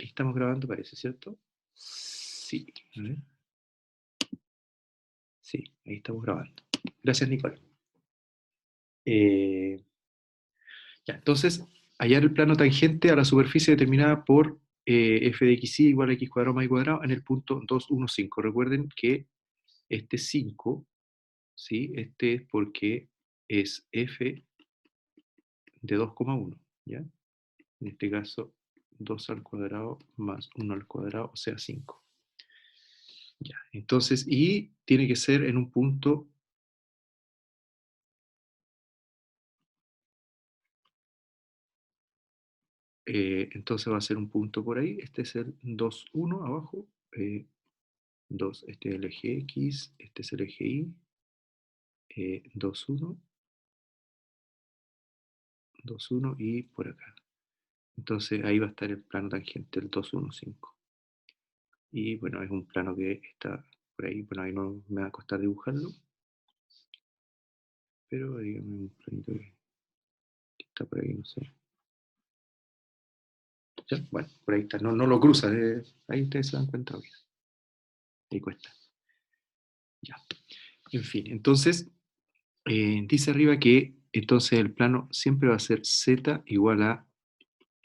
Ahí estamos grabando, parece, ¿cierto? Sí, a ver. Sí, ahí estamos grabando. Gracias, Nicole. Ya, entonces, hallar el plano tangente a la superficie determinada por f de x igual a x cuadrado más y cuadrado en el punto 2, 1, 5. Recuerden que este 5, ¿sí? Este es porque es f de 2,1, ¿ya? En este caso, 2 al cuadrado más 1 al cuadrado, o sea, 5. Ya, entonces, y tiene que ser en un punto entonces va a ser un punto por ahí. Este es el 2, 1 abajo. 2, este es el eje X, este es el eje Y. 2, 1, 2, 1 y por acá. Entonces ahí va a estar el plano tangente, el 2, 1, 5. Y bueno, es un plano que está por ahí. Bueno, ahí no me va a costar dibujarlo. Pero dígame un planito que está por ahí, no sé. ¿Ya? Bueno, por ahí está. No, no lo cruza. Ahí ustedes se dan cuenta. Ahí cuesta. Ya. En fin, entonces dice arriba que entonces el plano siempre va a ser z igual a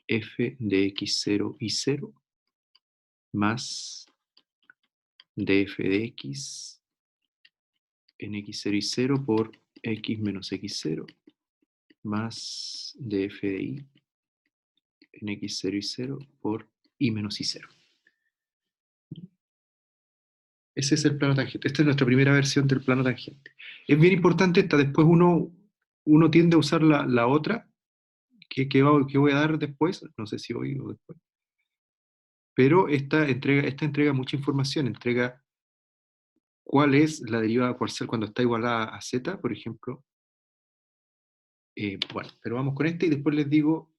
f de x0 y 0 más df de x en x0 y 0 por x menos x0 más df de y en x0 y 0 por y menos y0. Ese es el plano tangente. Esta es nuestra primera versión del plano tangente. Es bien importante esta. Después uno tiende a usar la otra que voy a dar después. No sé si hoy o después. Pero esta entrega mucha información. Entrega cuál es la derivada parcial cuando está igualada a z, por ejemplo. Bueno, pero vamos con este y después les digo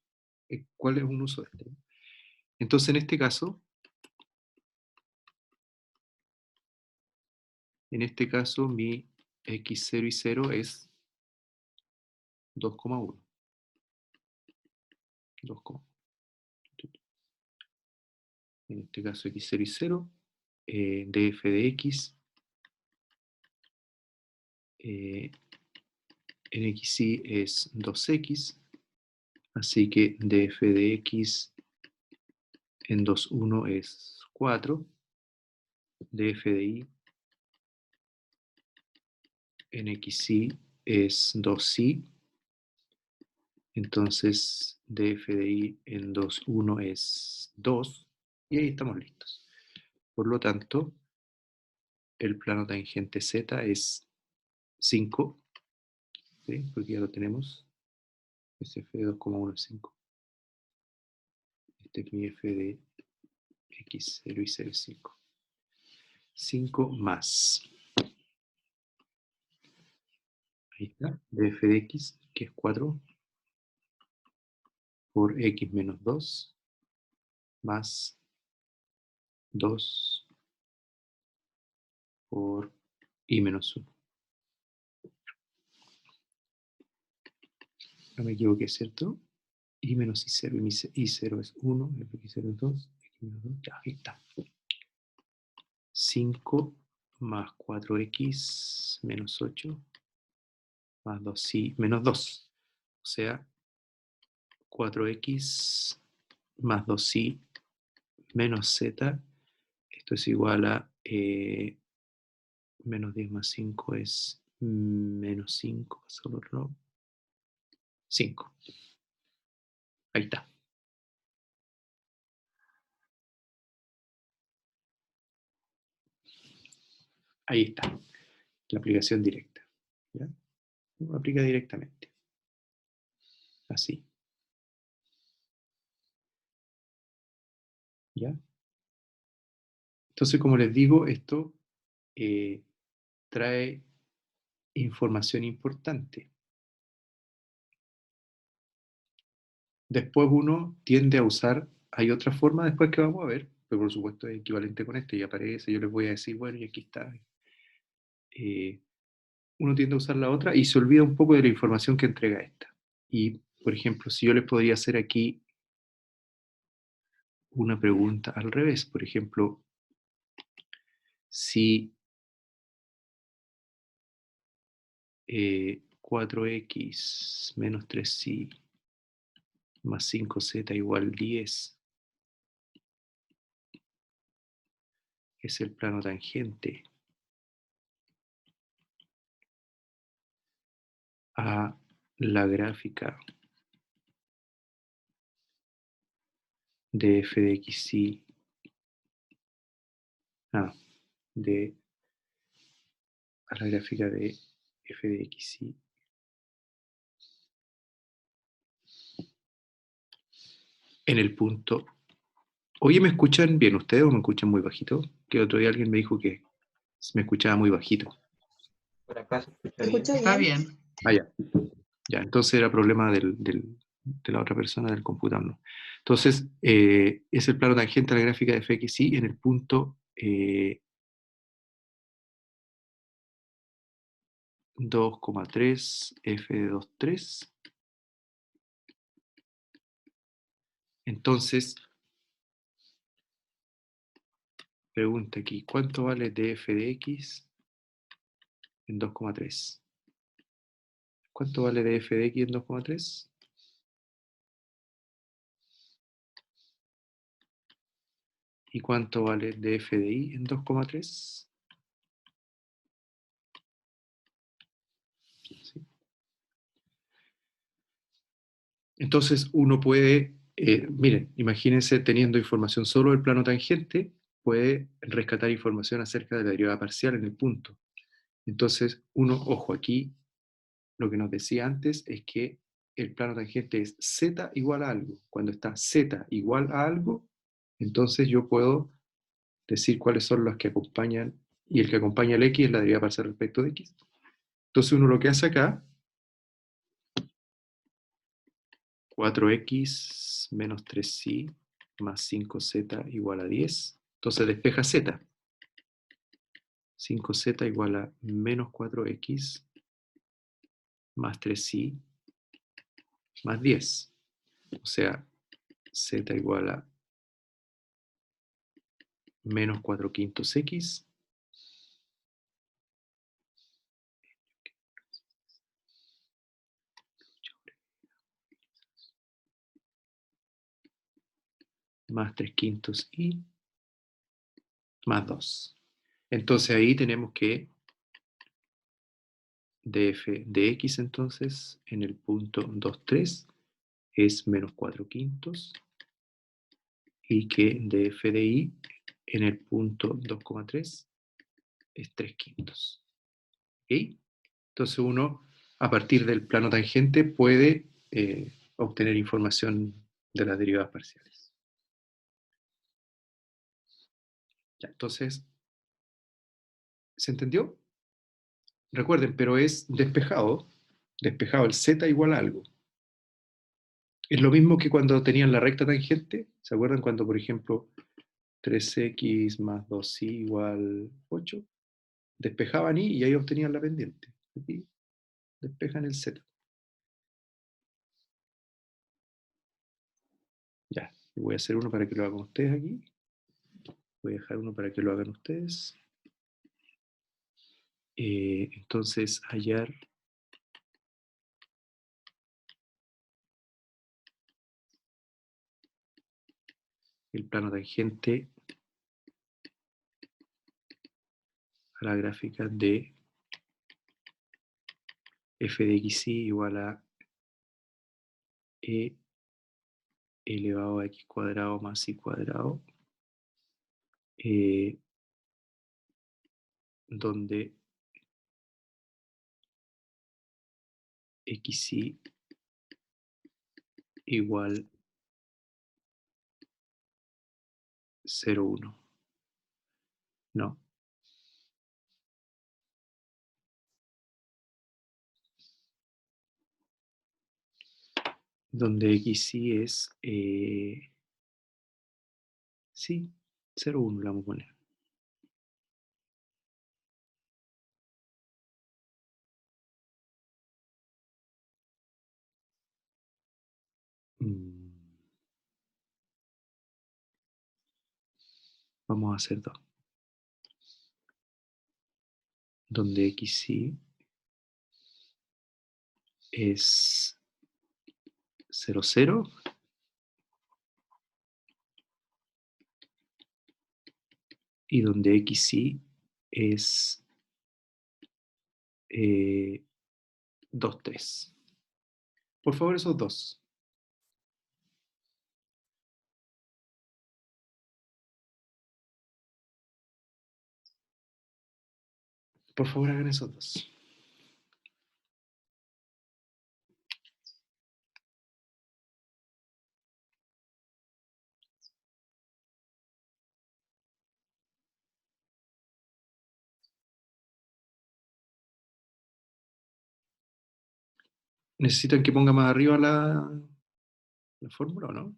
cuál es un uso de este. Entonces, en este caso, mi x0 y 0 es 2,1. 2,1. En este caso, x0 y 0, df de x en xy es 2x, así que df de x en 2,1 es 4, df de y en xy es 2y, entonces df de y en 2,1 es 2, y ahí estamos listos. Por lo tanto, el plano tangente z es 5, ¿sí? Porque ya lo tenemos, es f de 2,1 es 5. Este es mi f de x0 y 0 es 5. 5 más, ahí está, df de x, que es 4, por x menos 2, más 2 por y menos 1. No me equivoqué, ¿cierto? Y menos y0, y 0 es 1, x0 es 2, x menos 2, ya, ahí está. 5 más 4x menos 8 más 2y menos 2. O sea, 4x más 2y menos z. Esto es igual a menos 10 más 5 es menos 5. Solo no. 5. Ahí está. Ahí está. La aplicación directa. ¿Ya? Uno aplica directamente. Así. ¿Ya? Entonces, como les digo, esto trae información importante. Después uno tiende a usar, hay otra forma después que vamos a ver, pero por supuesto es equivalente con este y aparece, yo les voy a decir, bueno, y aquí está. Uno tiende a usar la otra y se olvida un poco de la información que entrega esta. Y, por ejemplo, si yo les podría hacer aquí una pregunta al revés. Por ejemplo, si 4x menos 3y más 5z igual 10 es el plano tangente a la gráfica de f de xy, de a la gráfica de f de xy en el punto. Oye, ¿me escuchan bien ustedes o me escuchan muy bajito? Que otro día alguien me dijo que me escuchaba muy bajito. Por acá se escucha ¿Te bien. escucho Está bien? bien. Ah, ya. Ya, entonces era problema de la otra persona del computador, ¿no? Entonces, es el plano tangente a la gráfica de fxy en el punto 2,3 f de 2,3. Entonces, pregunta aquí, ¿cuánto vale df de x en 2,3? ¿Cuánto vale df de x en 2,3? ¿Y cuánto vale df de y en 2,3? ¿Sí? Entonces uno puede, miren, imagínense teniendo información solo del plano tangente, puede rescatar información acerca de la derivada parcial en el punto. Entonces uno, ojo, aquí lo que nos decía antes es que el plano tangente es z igual a algo. Cuando está z igual a algo, entonces yo puedo decir cuáles son los que acompañan, y el que acompaña al x es la derivada parcial respecto de x. Entonces uno lo que hace acá, 4x menos 3y más 5z igual a 10. Entonces despeja z. 5z igual a menos 4x más 3y más 10. O sea, z igual a menos 4 quintos x más 3 quintos y más 2. Entonces ahí tenemos que df de x entonces en el punto 2,3 es menos 4 quintos y que df de y en el punto 2,3 es 3 quintos. ¿Ok? Entonces uno, a partir del plano tangente, puede obtener información de las derivadas parciales. Ya, entonces, ¿se entendió? Recuerden, pero es despejado, despejado el z igual a algo. Es lo mismo que cuando tenían la recta tangente. ¿Se acuerdan cuando, por ejemplo, 3x más 2y igual 8? Despejaban y ahí obtenían la pendiente. Aquí despejan el z. Ya, voy a hacer uno para que lo hagan ustedes aquí. Voy a dejar uno para que lo hagan ustedes. Entonces, hallar el plano tangente a la gráfica de f de xy igual a e elevado a x cuadrado más y cuadrado, donde xy igual 0,1. No. Donde xy es, sí, 0,1 le vamos a poner. vamos a hacer 2. Donde xy es 0, 0. Y donde xy es 2, 3. Por favor, esos dos. Por favor, hagan esos dos. ¿Necesitan que ponga más arriba la fórmula o no?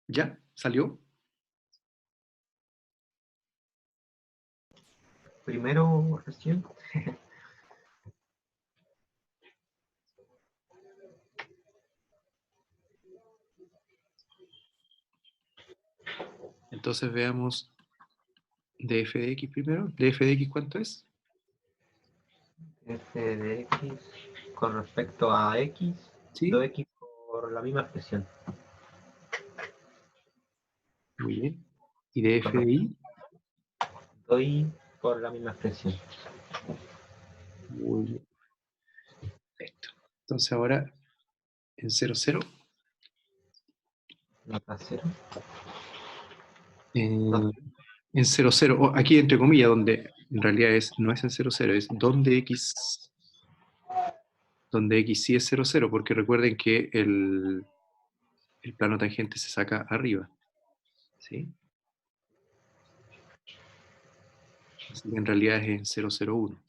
¿Ya? ¿Salió? Primero, recién. Entonces veamos df de x primero. ¿Df de x cuánto es? F de X con respecto a X, ¿Sí? 2X por la misma expresión. Muy bien. ¿Y df Con de y? 2Y por la misma expresión. Muy bien. Perfecto. Entonces ahora en 0, 0. Nota 0. En 0, 0. Aquí entre comillas, donde en realidad no es en 0, 0, es donde x sí es 0, 0, porque recuerden que el plano tangente se saca arriba. ¿Sí? Así que en realidad es en 0, 0, 1.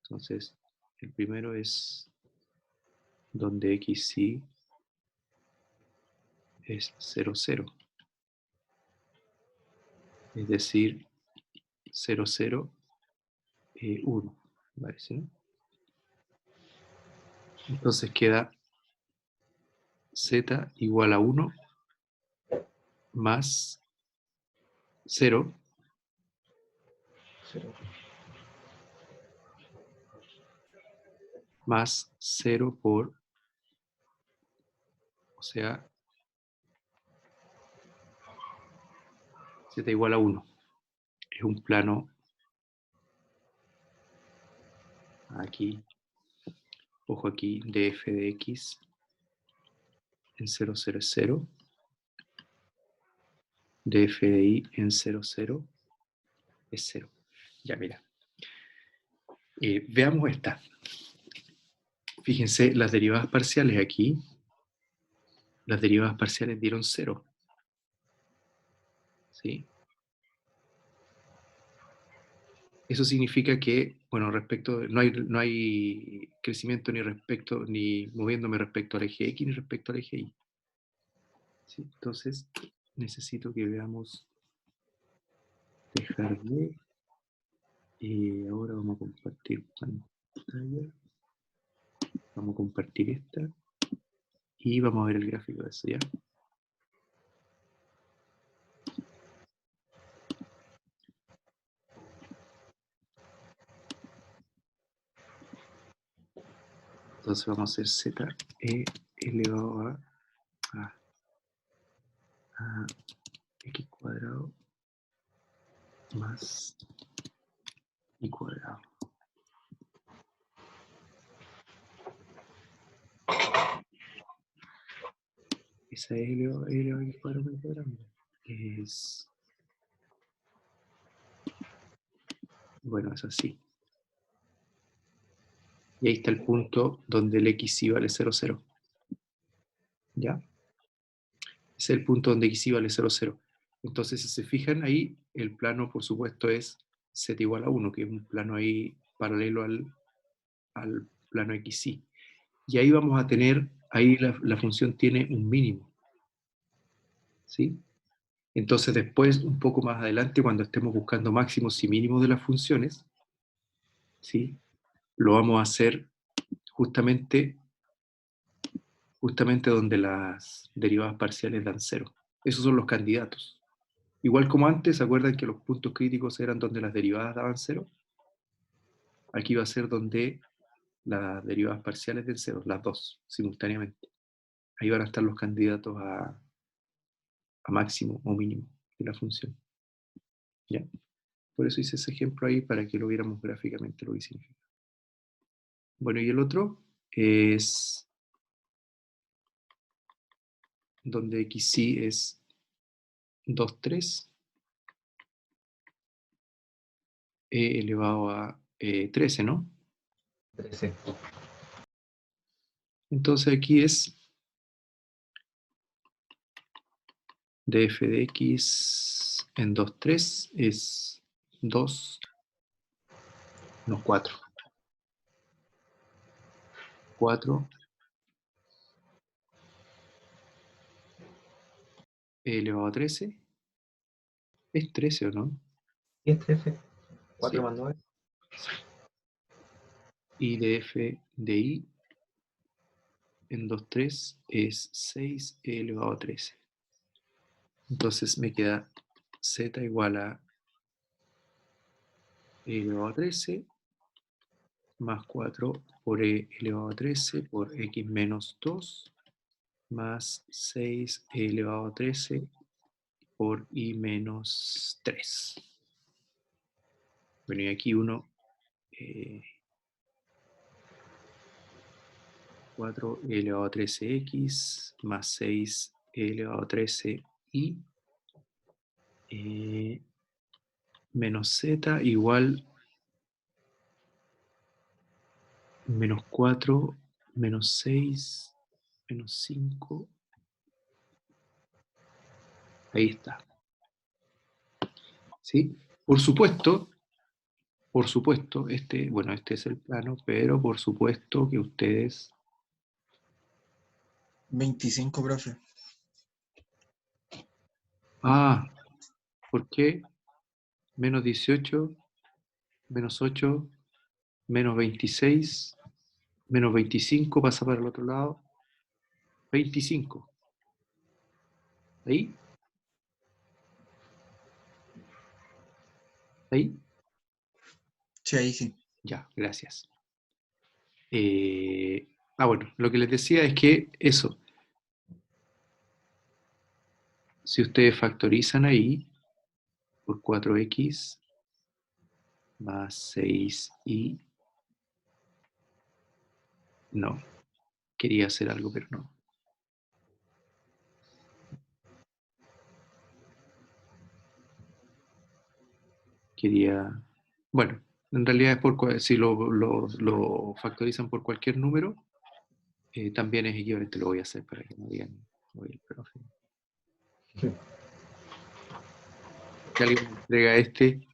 Entonces, el primero es donde x sí es 0, 0. Es decir, 0, 0, 1. ¿Parece, no? Entonces queda z igual a 1 más 0 0. más 0 por, o sea, z igual a 1. Es un plano aquí, ojo aquí, df de x en 0, 0 es 0, df de y en 0, 0 es 0. Ya, mira. Veamos esta. Fíjense las derivadas parciales aquí. las derivadas parciales dieron 0. ¿Sí? Eso significa que, bueno, no hay crecimiento ni moviéndome respecto al eje X ni respecto al eje Y. ¿Sí? Entonces, necesito que veamos, dejar de, ahora vamos a compartir pantalla, vamos a compartir esta, y vamos a ver el gráfico de eso, ¿ya? Entonces vamos a hacer z e elevado a x cuadrado más y cuadrado. Esa e elevado a x cuadrado más y cuadrado es, bueno, es así. Y ahí está el punto donde el x y vale 0, 0. ¿Ya? Ese es el punto donde x y vale 0, 0. Entonces, si se fijan ahí, el plano, por supuesto, es z igual a 1, que es un plano ahí paralelo al plano xy. Y ahí vamos a tener, ahí la función tiene un mínimo. ¿Sí? Entonces después, un poco más adelante, cuando estemos buscando máximos y mínimos de las funciones, ¿sí? Lo vamos a hacer justamente donde las derivadas parciales dan 0. Esos son los candidatos. Igual como antes, ¿se acuerdan que los puntos críticos eran donde las derivadas daban 0? Aquí va a ser donde las derivadas parciales den 0, las dos, simultáneamente. Ahí van a estar los candidatos a máximo o mínimo de la función. ¿Ya? Por eso hice ese ejemplo ahí, para que lo viéramos gráficamente lo que significa. Bueno, y el otro es donde xy es 2, 3, e elevado a 13, ¿no? 13. Entonces aquí es df de x en 2, 3 es 2, no, 4. 4 e elevado a 13. ¿Es 13 o no? ¿Y es 13? 4 Sí. más 9. Y df de y en 2, 3 es 6 e elevado a 13. Entonces me queda z igual a e elevado a 13 más 4 por e elevado a 13 por x menos 2 más 6 e elevado a 13 por y menos 3. Bueno, y aquí 4 e elevado a 13x más 6 e elevado a 13 y menos z igual menos 4 menos 6 menos 5. Ahí está. ¿Sí? Por supuesto, bueno, este es el plano, pero por supuesto que ustedes... 25, profe. Ah, ¿por qué? Menos 18, menos 8, menos 26, menos 25 pasa para el otro lado. 25. ¿Ahí? ¿Ahí? Sí, ahí sí. Ya, gracias. Bueno, lo que les decía es que eso, si ustedes factorizan ahí por 4x más 6y, no, quería hacer algo, pero no. Bueno, en realidad es si lo factorizan por cualquier número, también es equivalente, lo voy a hacer para que no digan Oye, el profe. Que alguien me entrega este.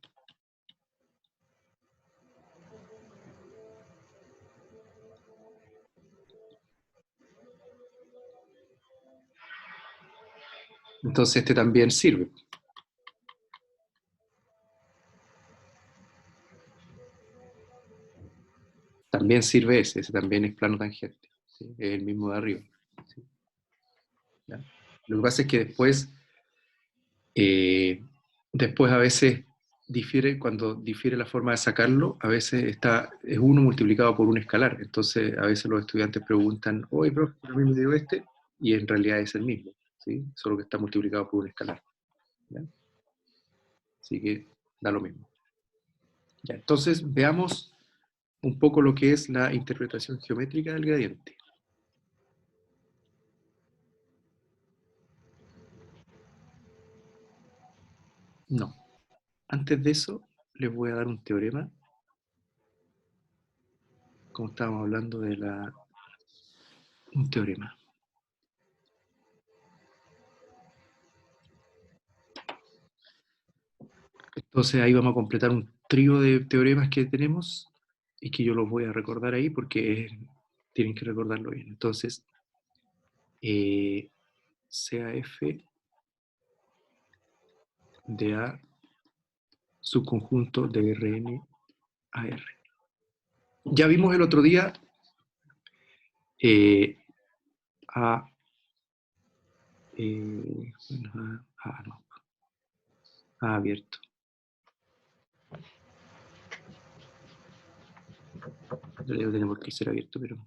Entonces este también sirve. También sirve ese también es plano tangente. ¿Sí? Es el mismo de arriba. ¿Sí? ¿Ya? Lo que pasa es que después a veces difiere, cuando difiere la forma de sacarlo, a veces es 1 multiplicado por un escalar. Entonces a veces los estudiantes preguntan, oye, profe, a mí me dio este, y en realidad es el mismo, ¿sí? Solo que está multiplicado por un escalar. ¿Ya? Así que da lo mismo. Ya, entonces veamos un poco lo que es la interpretación geométrica del gradiente. No. Antes de eso, les voy a dar un teorema. Como estábamos hablando de un teorema. Entonces ahí vamos a completar un trío de teoremas que tenemos y que yo los voy a recordar ahí porque tienen que recordarlo bien. Entonces, CAF de A subconjunto de Rn a R. Ya vimos el otro día A abierto. En realidad no tiene por qué ser abierto, pero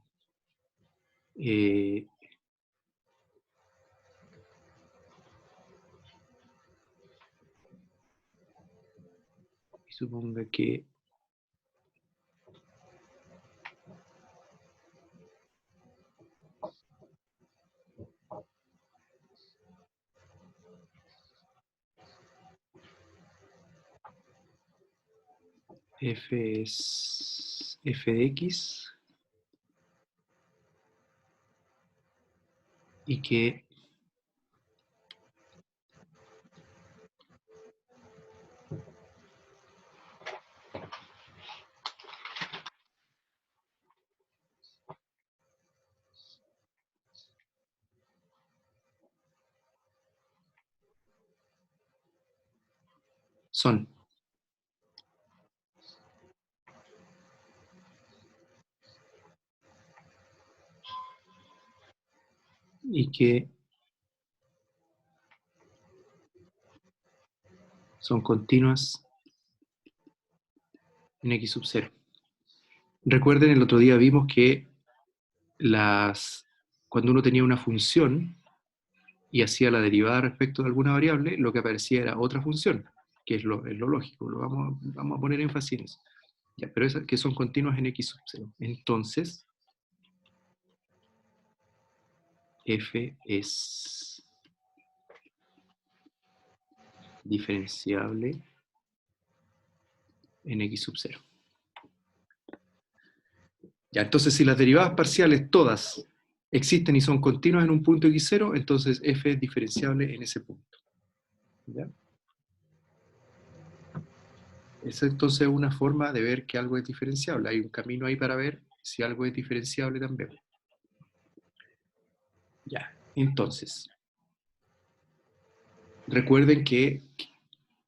y suponga que f es f de x y que son y que son continuas en x sub 0. Recuerden, el otro día vimos que cuando uno tenía una función y hacía la derivada respecto de alguna variable, lo que aparecía era otra función, que es lo lógico. Vamos a poner énfasis en eso. Ya, pero esas que son continuas en x sub 0. Entonces, f es diferenciable en x sub 0. Ya, entonces si las derivadas parciales todas existen y son continuas en un punto x0, entonces f es diferenciable en ese punto. ¿Ya? Esa entonces es una forma de ver que algo es diferenciable. Hay un camino ahí para ver si algo es diferenciable también. Ya, entonces, recuerden que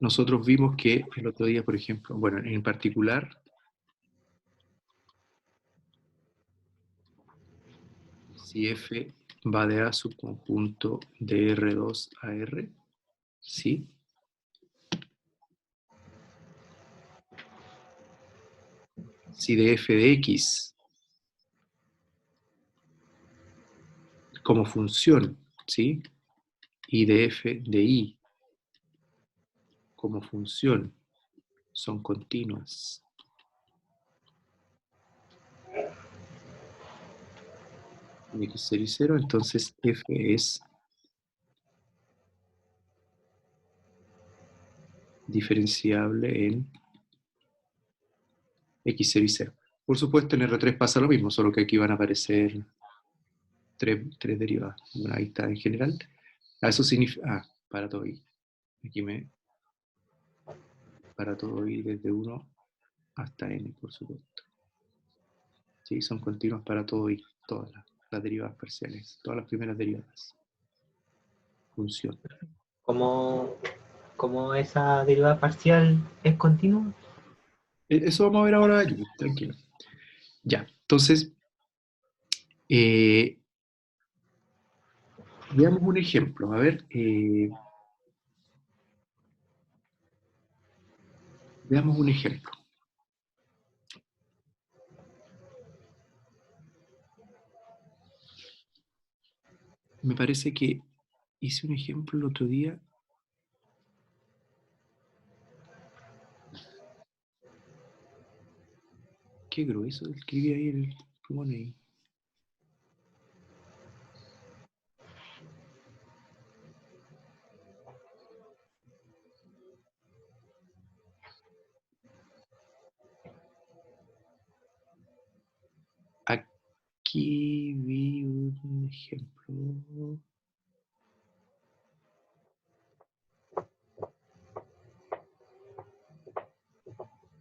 nosotros vimos que el otro día, por ejemplo, bueno, en particular, si f va de A subconjunto de R2 a R, ¿sí? Si de f de x como función, ¿sí? Y de f de y como función son continuas en x0 y 0, entonces f es diferenciable en x0 y 0. Por supuesto, en R3 pasa lo mismo, solo que aquí van a aparecer tres derivadas. Bueno, ahí está en general. Eso significa, para todo i. Aquí para todo i desde 1 hasta n, por supuesto. Sí, son continuas para todo i, todas las derivadas parciales, todas las primeras derivadas. Función. ¿Cómo esa derivada parcial es continua? Eso vamos a ver ahora, tranquilo. Ya, entonces, veamos un ejemplo. A ver, veamos un ejemplo. Me parece que hice un ejemplo el otro día. Qué grueso escribí ahí el plumón ahí. Aquí vi un ejemplo.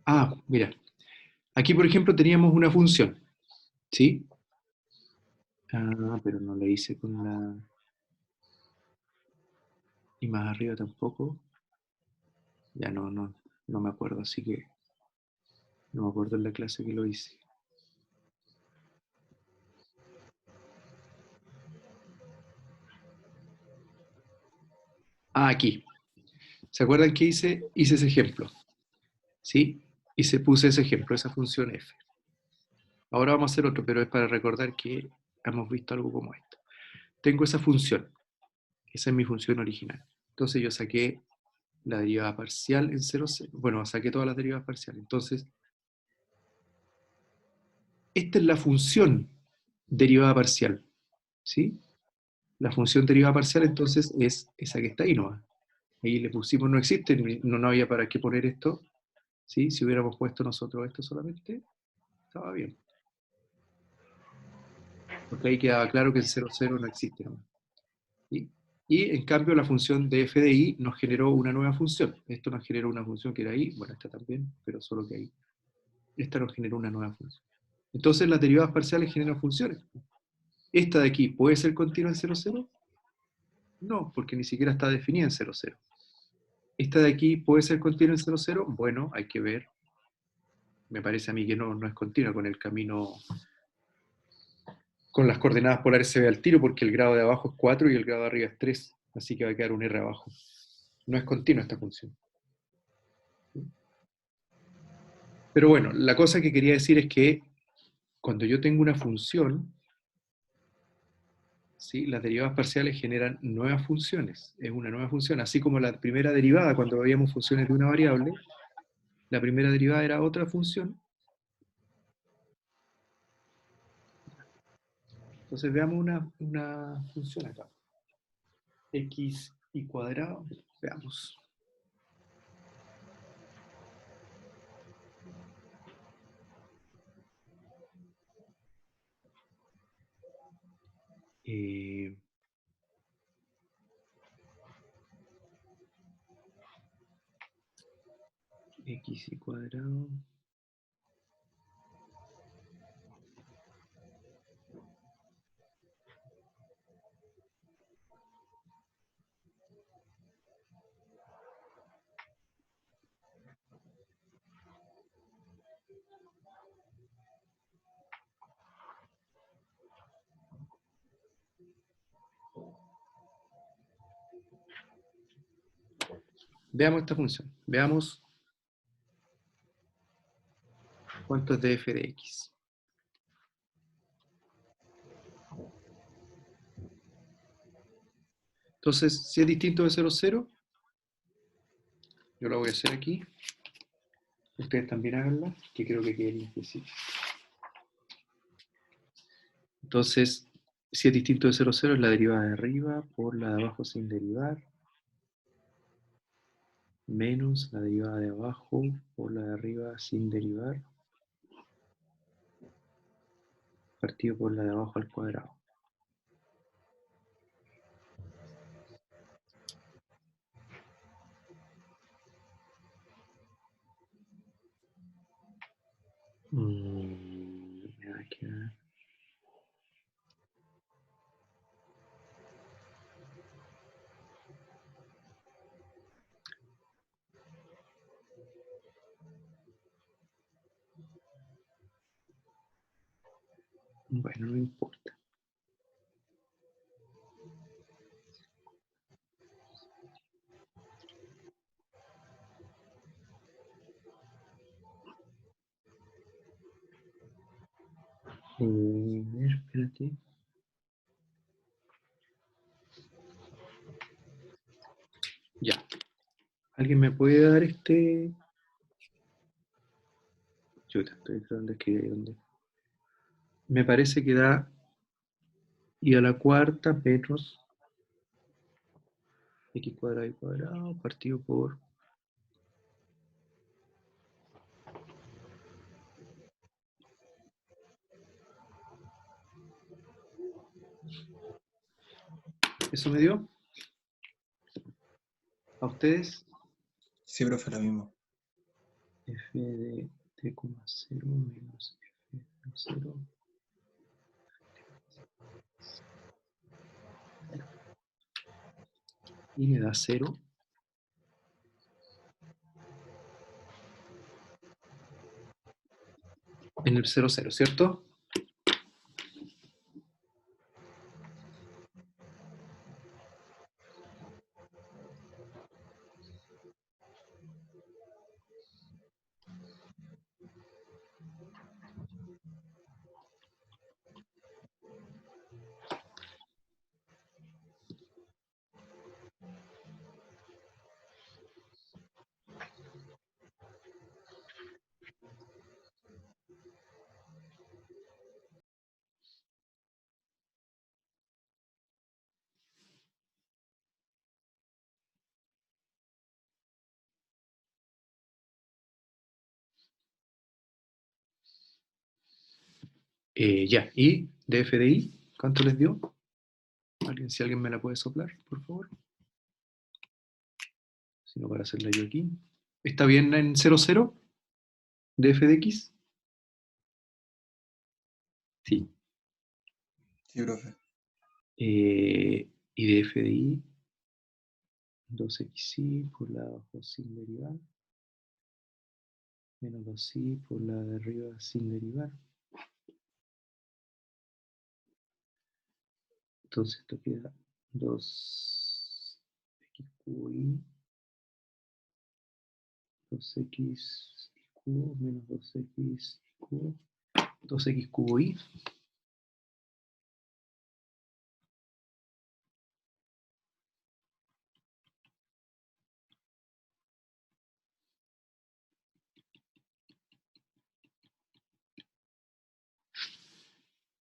Ah, mira. Aquí, por ejemplo, teníamos una función. ¿Sí? Ah, pero no la hice con la... Y más arriba tampoco. Ya no me acuerdo, así que... No me acuerdo en la clase que lo hice. Ah, aquí. ¿Se acuerdan que hice ese ejemplo? ¿Sí? Y se puse ese ejemplo, esa función f. Ahora vamos a hacer otro, pero es para recordar que hemos visto algo como esto. Tengo esa función. Esa es mi función original. Entonces yo saqué la derivada parcial en 0, 0. Bueno, saqué todas las derivadas parciales. Entonces, esta es la función derivada parcial. ¿Sí? La función derivada parcial entonces es esa que está ahí nomás. Ahí le pusimos no existe, no había para qué poner esto. ¿Sí? Si hubiéramos puesto nosotros esto solamente, estaba bien. Porque ahí quedaba claro que el 0, 0 no existe nomás. ¿Sí? Y en cambio la función de f de i nos generó una nueva función. Esto nos generó una función que era i, bueno, esta también, pero solo que ahí. Esta nos generó una nueva función. Entonces las derivadas parciales generan funciones. ¿Esta de aquí puede ser continua en 0, 0? No, porque ni siquiera está definida en 0, 0. ¿Esta de aquí puede ser continua en 0, 0? Bueno, hay que ver. Me parece a mí que no es continua con el camino, con las coordenadas polares se ve al tiro, porque el grado de abajo es 4 y el grado de arriba es 3. Así que va a quedar un R abajo. No es continua esta función. Pero bueno, la cosa que quería decir es que cuando yo tengo una función, ¿sí? Las derivadas parciales generan nuevas funciones. Es una nueva función, así como la primera derivada, cuando veíamos funciones de una variable, la primera derivada era otra función. Entonces veamos una función acá. X y cuadrado, veamos. X y cuadrado. Veamos esta función. Veamos cuánto es de f de x. Entonces, si es distinto de 0, 0, yo lo voy a hacer aquí. Ustedes también háganla, que creo que quede implícito. Entonces, si es distinto de 0, 0, es la derivada de arriba por la de abajo sin derivar, menos la derivada de abajo por la de arriba sin derivar, partido por la de abajo al cuadrado. Me va a quedar... Bueno, no importa. A ver, espérate. Ya. ¿Alguien me puede dar este? Chuta, estoy tratando de escribir dónde. Me parece que da y a la cuarta menos x cuadrado y cuadrado partido por... ¿Eso me dio? ¿A ustedes? Sí, profe, lo mismo. F de t, 0 menos f de 0. Y me da 0. En el 0, 0, ¿cierto? Ya, y de f de i, ¿cuánto les dio? Si alguien me la puede soplar, por favor. Si no, para hacerla yo aquí. ¿Está bien en 0, 0? ¿De f de x? Sí. Sí, profe. Y de f de i, 2xy por la de abajo sin derivar, menos 2y por la de arriba sin derivar. Entonces esto queda 2x cubo y 2x y cubo menos 2x y cubo, 2x cubo y.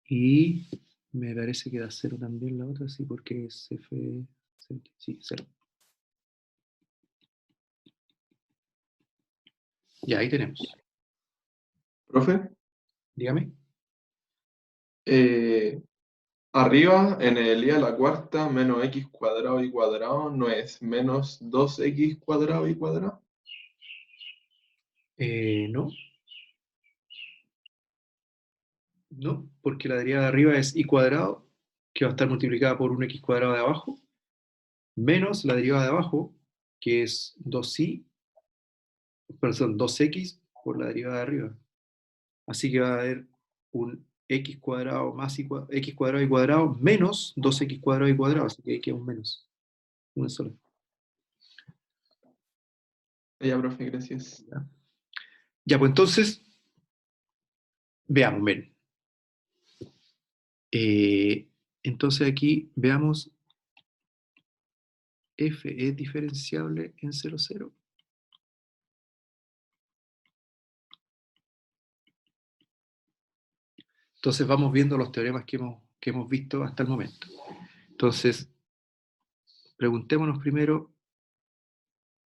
Y me parece que da 0 también la otra, sí, porque es f, sí, 0. Ya, ahí tenemos. Profe, Dígame. arriba en el i a la cuarta menos x cuadrado y cuadrado no es menos 2x cuadrado y cuadrado. No, no, porque la derivada de arriba es y cuadrado, que va a estar multiplicada por un x cuadrado de abajo, menos la derivada de abajo, que es 2y, perdón, 2x por la derivada de arriba. Así que va a haber un x cuadrado más x cuadrado y cuadrado menos 2x cuadrado y cuadrado, así que ahí queda un menos, una sola. Ya, profe, gracias. ¿Ya? Ya, pues entonces, veamos, ven. Entonces aquí veamos, f es diferenciable en 0, 0. Entonces vamos viendo los teoremas que hemos visto hasta el momento. Entonces, preguntémonos primero,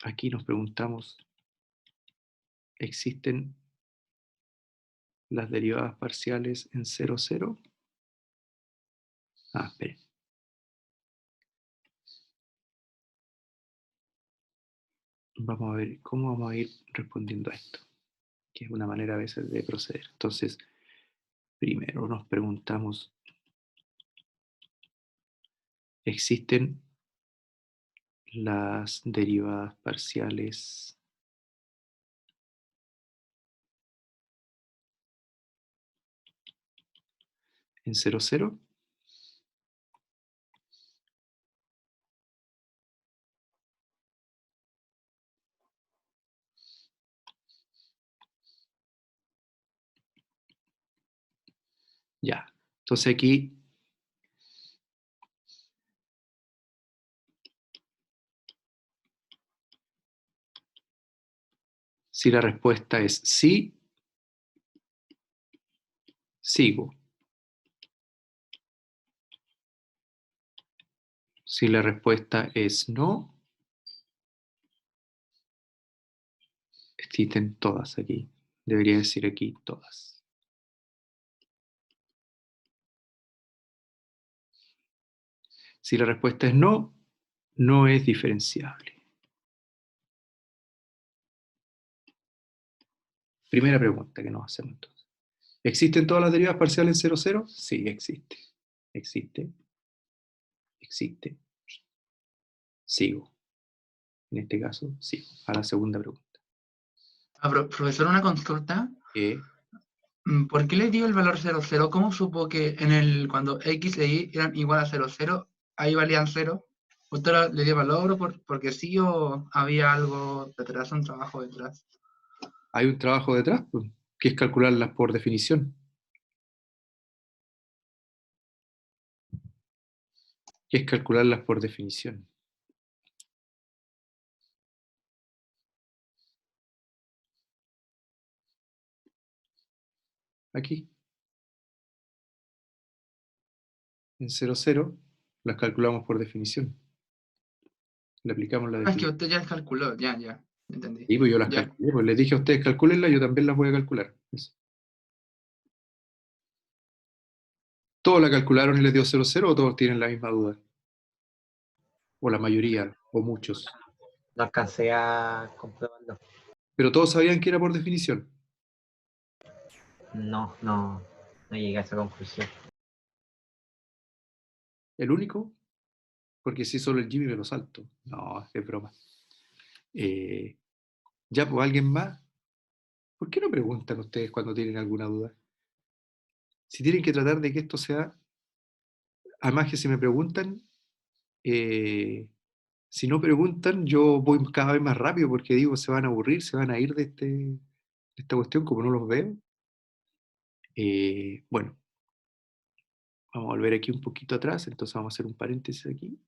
aquí nos preguntamos, ¿existen las derivadas parciales en 0, 0? Ah, esperen. Vamos a ver cómo vamos a ir respondiendo a esto. que es una manera a veces de proceder. Entonces, primero nos preguntamos, ¿existen las derivadas parciales en 0,0? Ya, entonces aquí si la respuesta es sí, sigo. Si la respuesta es no, existen todas aquí. Debería decir aquí todas. Si la respuesta es no, no es diferenciable. Primera pregunta que nos hacemos entonces. ¿Existen todas las derivadas parciales en 0,0? Sí, existe. Existe. Existe. Sigo. En este caso, sigo. A la segunda pregunta. Profesor, una consulta. ¿Qué? ¿Por qué le dio el valor 0,0? ¿Cómo supo que cuando X e Y eran igual a 0,0, ahí valían 0? ¿Usted le dio valor porque sí o había algo detrás, un trabajo detrás? Hay un trabajo detrás, pues, que es calcularlas por definición. Que es calcularlas por definición. Aquí. En 0,0 las calculamos por definición. Le aplicamos la Es que definición. usted ya calculó, ya, entendí. Y pues yo las Ya. calculé, pues les dije a ustedes calcúlenlas, yo también las voy a calcular. Eso. ¿Todos la calcularon y les dio 0,0 o todos tienen la misma duda? O la mayoría, o muchos. No alcancé a comprobarlo. Pero todos sabían que era por definición. No llegué a esa conclusión. ¿El único? Porque si solo el Jimmy me lo salto. No, es broma. Ya, pues, ¿alguien más? ¿Por qué no preguntan ustedes cuando tienen alguna duda? Si tienen que tratar de que esto sea... Además que si me preguntan, si no preguntan, yo voy cada vez más rápido porque digo, se van a aburrir, se van a ir de esta cuestión como no los veo. Bueno, vamos a volver aquí un poquito atrás, entonces vamos a hacer un paréntesis aquí.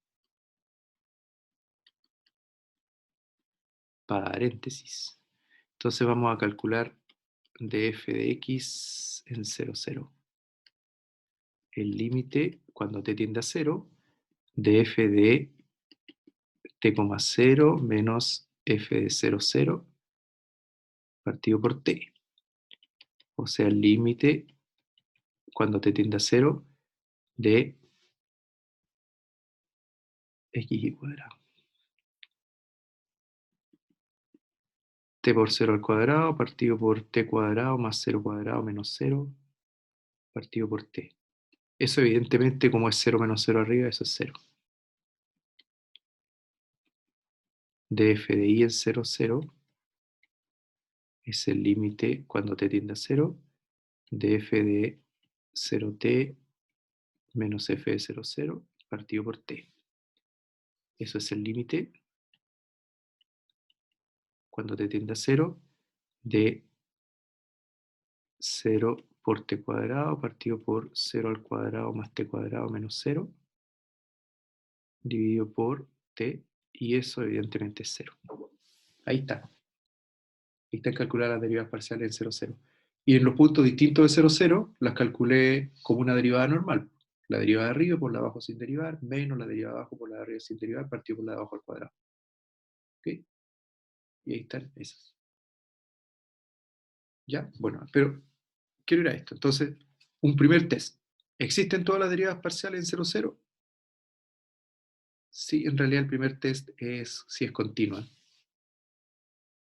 Paréntesis. Entonces vamos a calcular df de x en 0,0. El límite, cuando t tiende a 0, df de t,0 menos f de 0,0 partido por t. O sea, el límite, cuando t tiende a 0, de x cuadrado. T por 0 al cuadrado partido por t cuadrado más 0 cuadrado menos 0 partido por t. Eso evidentemente, como es 0 menos 0 arriba, eso es 0. Df de y en 0, 0 es el límite cuando t tiende a 0 df de 0t menos f de 0, 0 partido por t. Eso es el límite cuando t tiende a 0 de 0 por t cuadrado partido por 0 al cuadrado más t cuadrado menos 0 dividido por t, y eso evidentemente es 0. Ahí está. Ahí está calculada las derivas parciales en 0, 0. Y en los puntos distintos de 0, 0 las calculé como una derivada normal. La derivada de arriba por la de abajo sin derivar, menos la derivada de abajo por la de arriba sin derivar, partido por la de abajo al cuadrado. ¿Ok? Y ahí están esas. ¿Ya? Bueno, pero quiero ir a esto. Entonces, un primer test. ¿Existen todas las derivas parciales en 0, 0? Sí, en realidad el primer test es si es continua.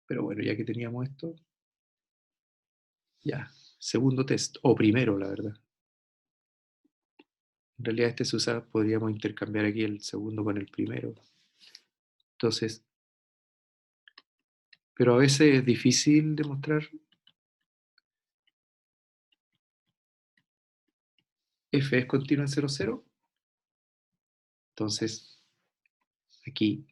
Pero bueno, ya que teníamos esto, Ya, segundo test, o primero, la verdad. En realidad este se usa, podríamos intercambiar aquí el segundo con el primero. Entonces, pero a veces es difícil demostrar f es continua en 0, 0. Entonces, aquí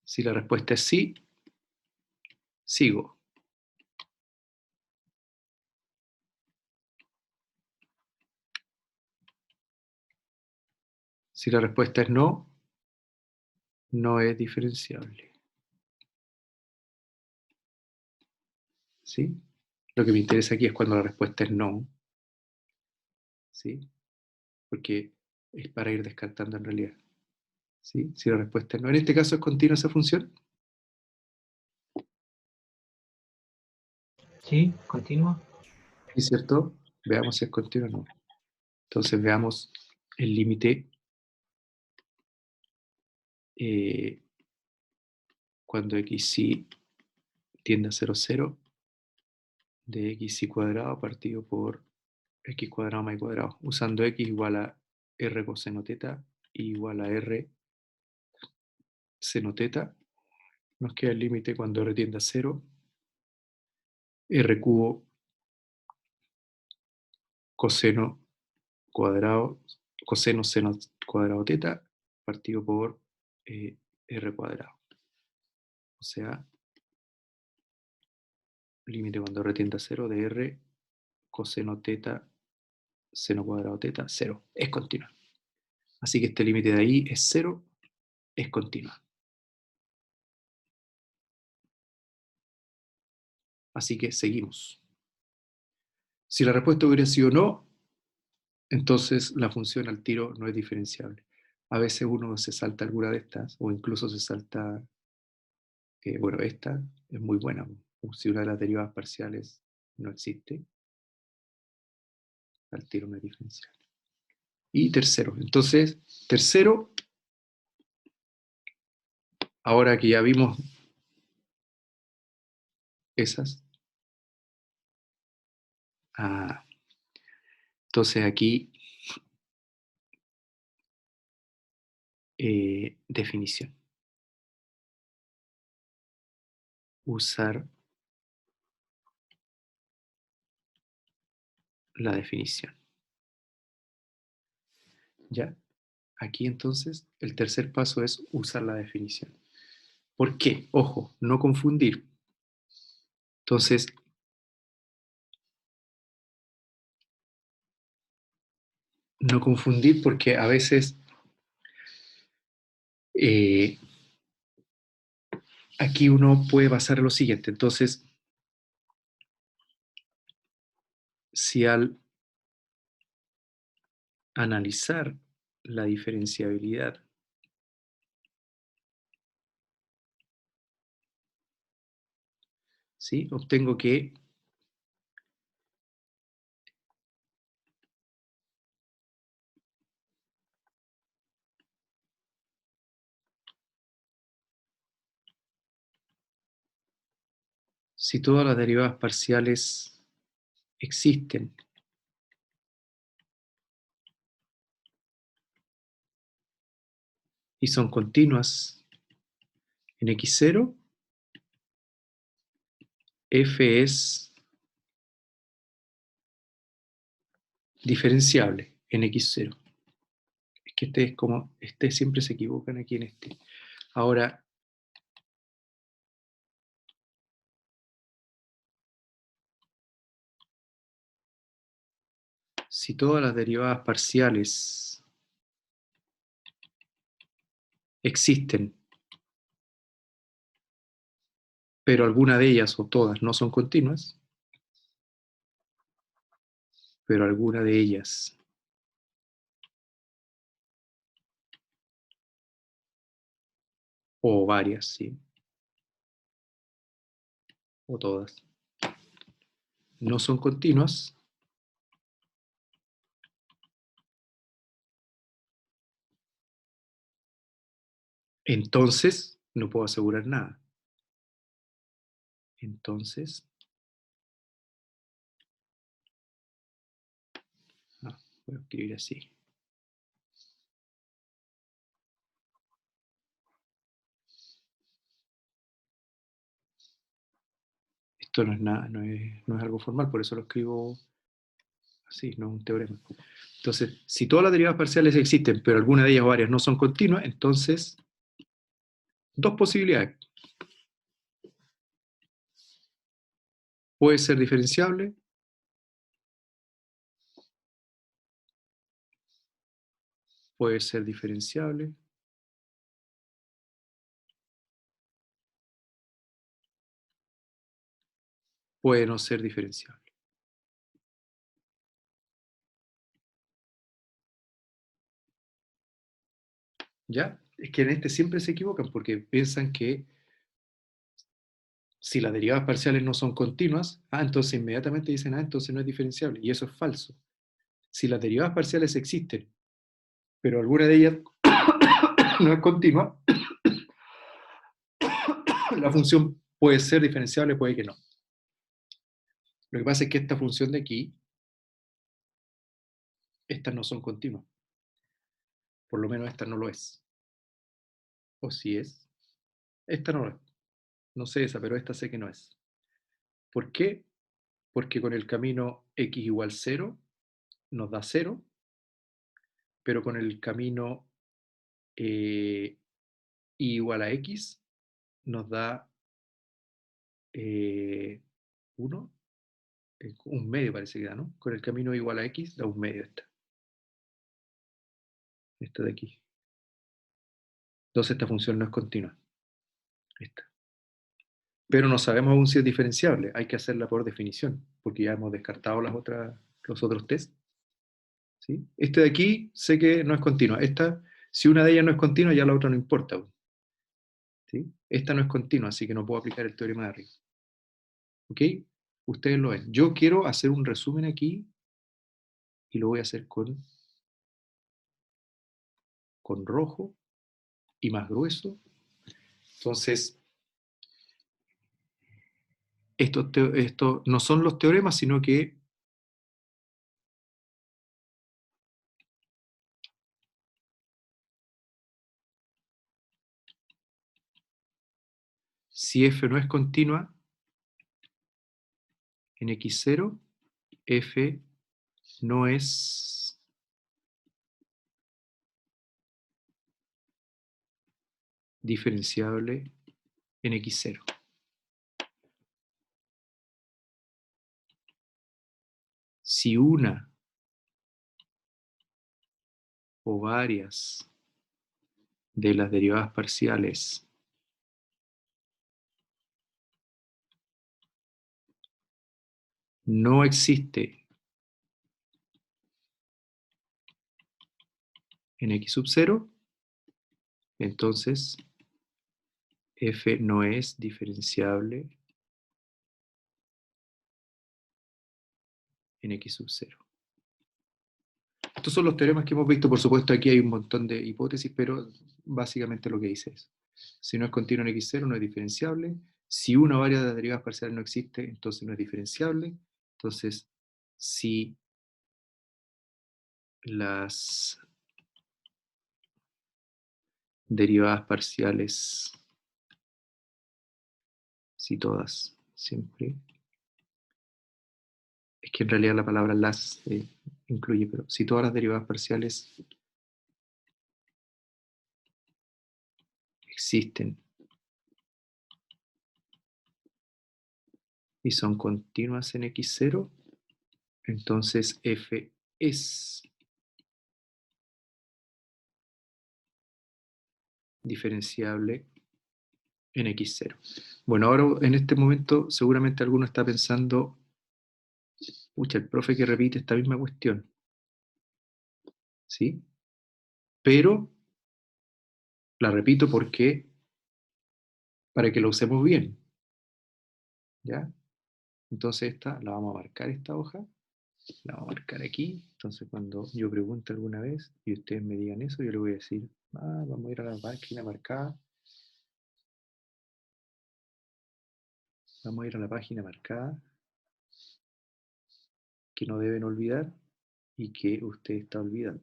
si la respuesta es sí, sigo. Si la respuesta es no, no es diferenciable. ¿Sí? Lo que me interesa aquí es cuando la respuesta es no. ¿Sí? Porque es para ir descartando en realidad. ¿Sí? Si la respuesta es no. En este caso es continua esa función. Sí, continúa. ¿Sí, cierto? Veamos si es continua o no. Entonces veamos el límite cuando xy tiende a 0, 0 de xy cuadrado partido por x cuadrado más y cuadrado, usando x igual a r coseno teta igual a r seno teta. Nos queda el límite cuando r tiende a 0, r cubo coseno cuadrado, coseno seno cuadrado teta partido por r cuadrado. O sea, límite cuando r tiende a 0 de r coseno teta seno cuadrado teta, 0. Es continua. Así que este límite de ahí es 0, es continua. Así que seguimos. Si la respuesta hubiera sido no, entonces la función al tiro no es diferenciable. A veces uno se salta alguna de estas, o incluso se salta, bueno, esta es muy buena. Si una de las derivadas parciales no existe, al tiro no es diferenciable. Y tercero, entonces, tercero, ahora que ya vimos esas, entonces aquí, definición. Usar la definición. ¿Ya? Aquí entonces el tercer paso es usar la definición. ¿Por qué? Ojo, no confundir. Entonces, no confundir porque a veces aquí uno puede pasar lo siguiente. Entonces, si al analizar la diferenciabilidad ¿sí? Obtengo que si todas las derivadas parciales existen y son continuas en x0, f es diferenciable en x0. Es que este es como, siempre se equivocan aquí en este. Ahora, si todas las derivadas parciales existen, pero alguna de ellas o todas no son continuas, pero alguna de ellas o varias, sí, o todas, no son continuas, entonces no puedo asegurar nada. Entonces, voy a escribir así. Esto no es nada, no es algo formal, por eso lo escribo así, no es un teorema. Entonces, si todas las derivadas parciales existen, pero alguna de ellas o varias no son continuas, entonces, dos posibilidades. Puede ser diferenciable, puede ser diferenciable, puede no ser diferenciable. ¿Ya? Es que en este siempre se equivocan porque piensan que si las derivadas parciales no son continuas, entonces inmediatamente dicen, entonces no es diferenciable. Y eso es falso. Si las derivadas parciales existen, pero alguna de ellas no es continua, la función puede ser diferenciable, puede que no. Lo que pasa es que esta función de aquí, estas no son continuas. Por lo menos esta no lo es. O si es. Esta no lo es. No sé esa, pero esta sé que no es. ¿Por qué? Porque con el camino x igual 0 nos da 0, pero con el camino y igual a x nos da 1, un medio parece que da, ¿no? Con el camino igual a x da un medio esta de aquí. Entonces esta función no es continua. Esta. Pero no sabemos aún si es diferenciable, hay que hacerla por definición, porque ya hemos descartado los otros test. ¿Sí? Este de aquí sé que no es continua. Esta, si una de ellas no es continua, ya la otra no importa. ¿Sí? Esta no es continua, así que no puedo aplicar el teorema de arriba. ¿Ok? Ustedes lo ven. Yo quiero hacer un resumen aquí y lo voy a hacer con rojo y más grueso. Entonces, esto no son los teoremas, sino que si f no es continua en x0, f no es diferenciable en x0. Si una o varias de las derivadas parciales no existe en x sub 0, entonces f no es diferenciable en x sub 0. Estos son los teoremas que hemos visto. Por supuesto, aquí hay un montón de hipótesis, pero básicamente lo que dice es: si no es continuo en x0, no es diferenciable. Si una o varias de las derivadas parciales no existe, entonces no es diferenciable. Entonces, si las derivadas parciales, si todas, siempre, es que en realidad la palabra las incluye, pero si todas las derivadas parciales existen y son continuas en x0, entonces f es diferenciable en x0. Bueno, ahora en este momento seguramente alguno está pensando, pucha, el profe que repite esta misma cuestión. ¿Sí? Pero la repito porque para que lo usemos bien. ¿Ya? Entonces esta la vamos a marcar, esta hoja, la vamos a marcar aquí. Entonces cuando yo pregunte alguna vez y ustedes me digan eso, yo le voy a decir Vamos a ir a la página marcada. Vamos a ir a la página marcada que no deben olvidar y que usted está olvidando.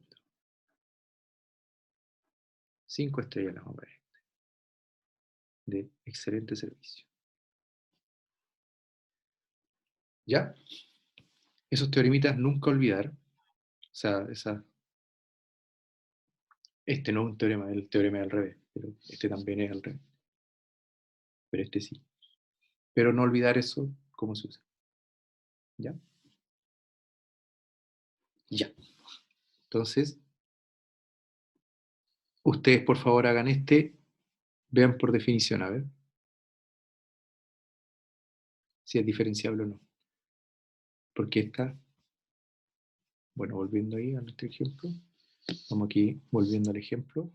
5 estrellas la vamos a ver. De excelente servicio. ¿Ya? Esos teoremitas nunca olvidar. O sea, este no es un teorema, el teorema es al revés, pero este también es al revés. Pero este sí. Pero no olvidar eso, cómo se usa. ¿Ya? Ya. Entonces, ustedes por favor hagan vean por definición, a ver si es diferenciable o no. Porque esta, bueno, volviendo ahí a nuestro ejemplo, vamos aquí volviendo al ejemplo.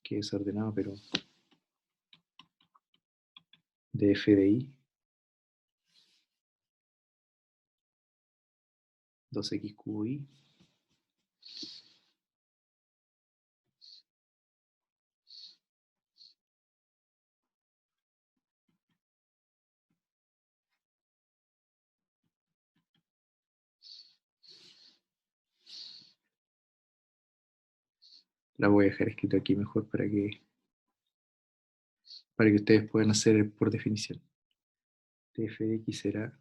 Que es ordenado, pero de f de i 2x cubo i la voy a dejar escrito aquí mejor para que ustedes puedan hacer por definición. F de x será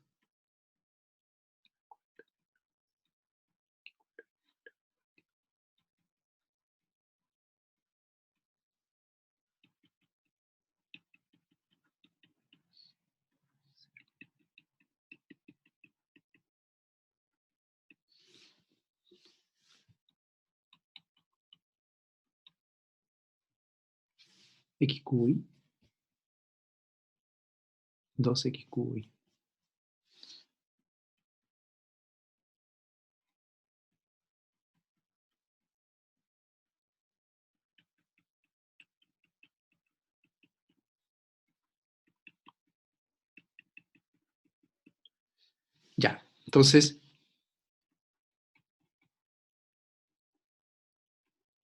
x cubo i 2x cubo i. Ya, entonces,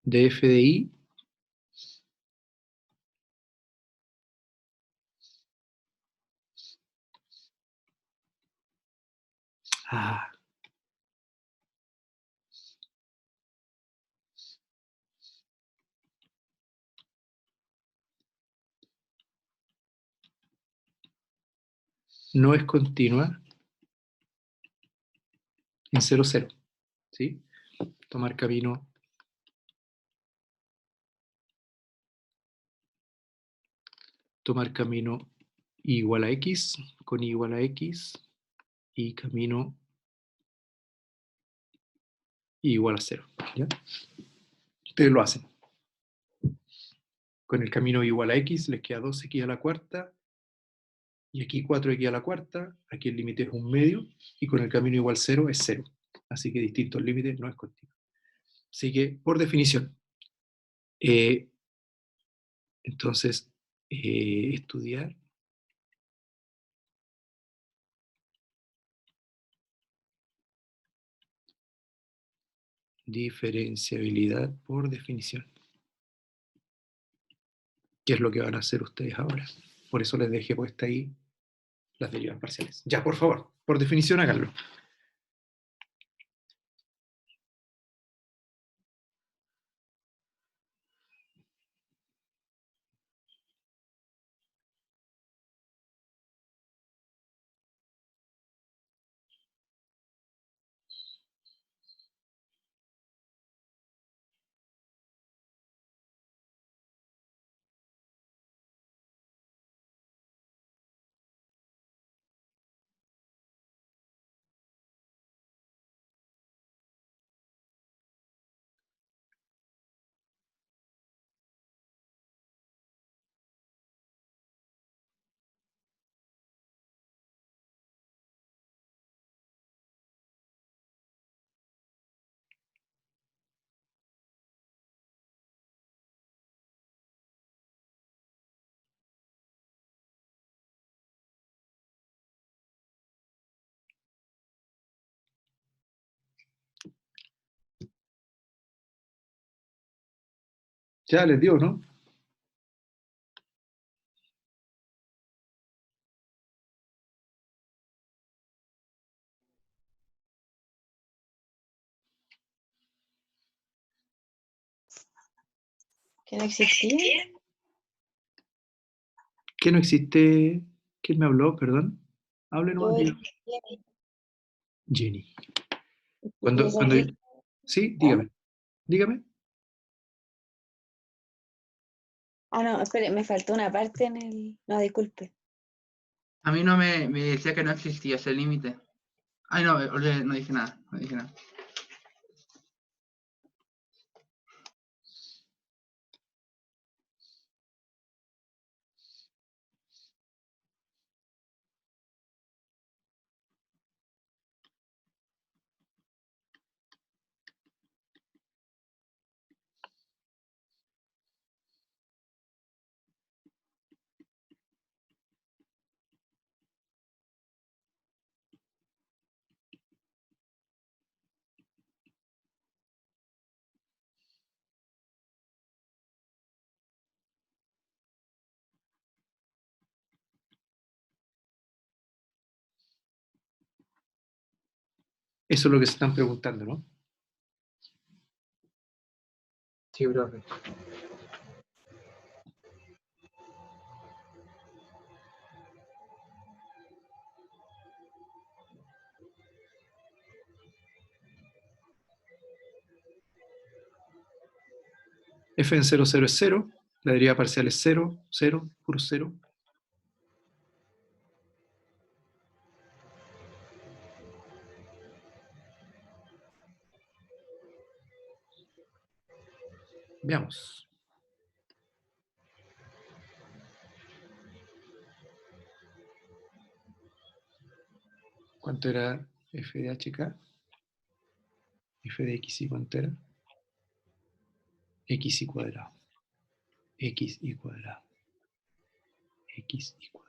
de f de i no es continua en 0, 0. ¿Sí? Tomar camino igual a x con igual a x y camino igual a 0. ¿Ya? Ustedes lo hacen. Con el camino igual a x les queda 2x a la cuarta y aquí 4x a la cuarta, aquí el límite es un medio y con el camino igual 0 es 0. Así que distintos límites no es continuo. Así que, por definición, entonces, estudiar diferenciabilidad por definición. ¿Qué es lo que van a hacer ustedes ahora? Por eso les dejé puesta ahí las derivas parciales. Ya, por favor, por definición háganlo. Ya les dio, ¿no? ¿Que no existía? ¿Qué no existe? ¿Quién me habló? Perdón. Hable nomás, Yo diga. Jenny. Jenny. Le Cuando, saqué- sí, ¿Ah? dígame. Dígame. Ah, no, espere, me faltó una parte en el. No, disculpe. A mí no me decía que no existía ese límite. Ay, no, no dije nada, no dije nada. Eso es lo que se están preguntando, ¿no? Sí, profe. F en 0, 0 es 0. La derivada parcial es 0, 0, puro 0. Veamos. ¿Cuánto era f de hk? F de x y cuánto era? X y cuadrado. X y cuadrado. X y cuadrado.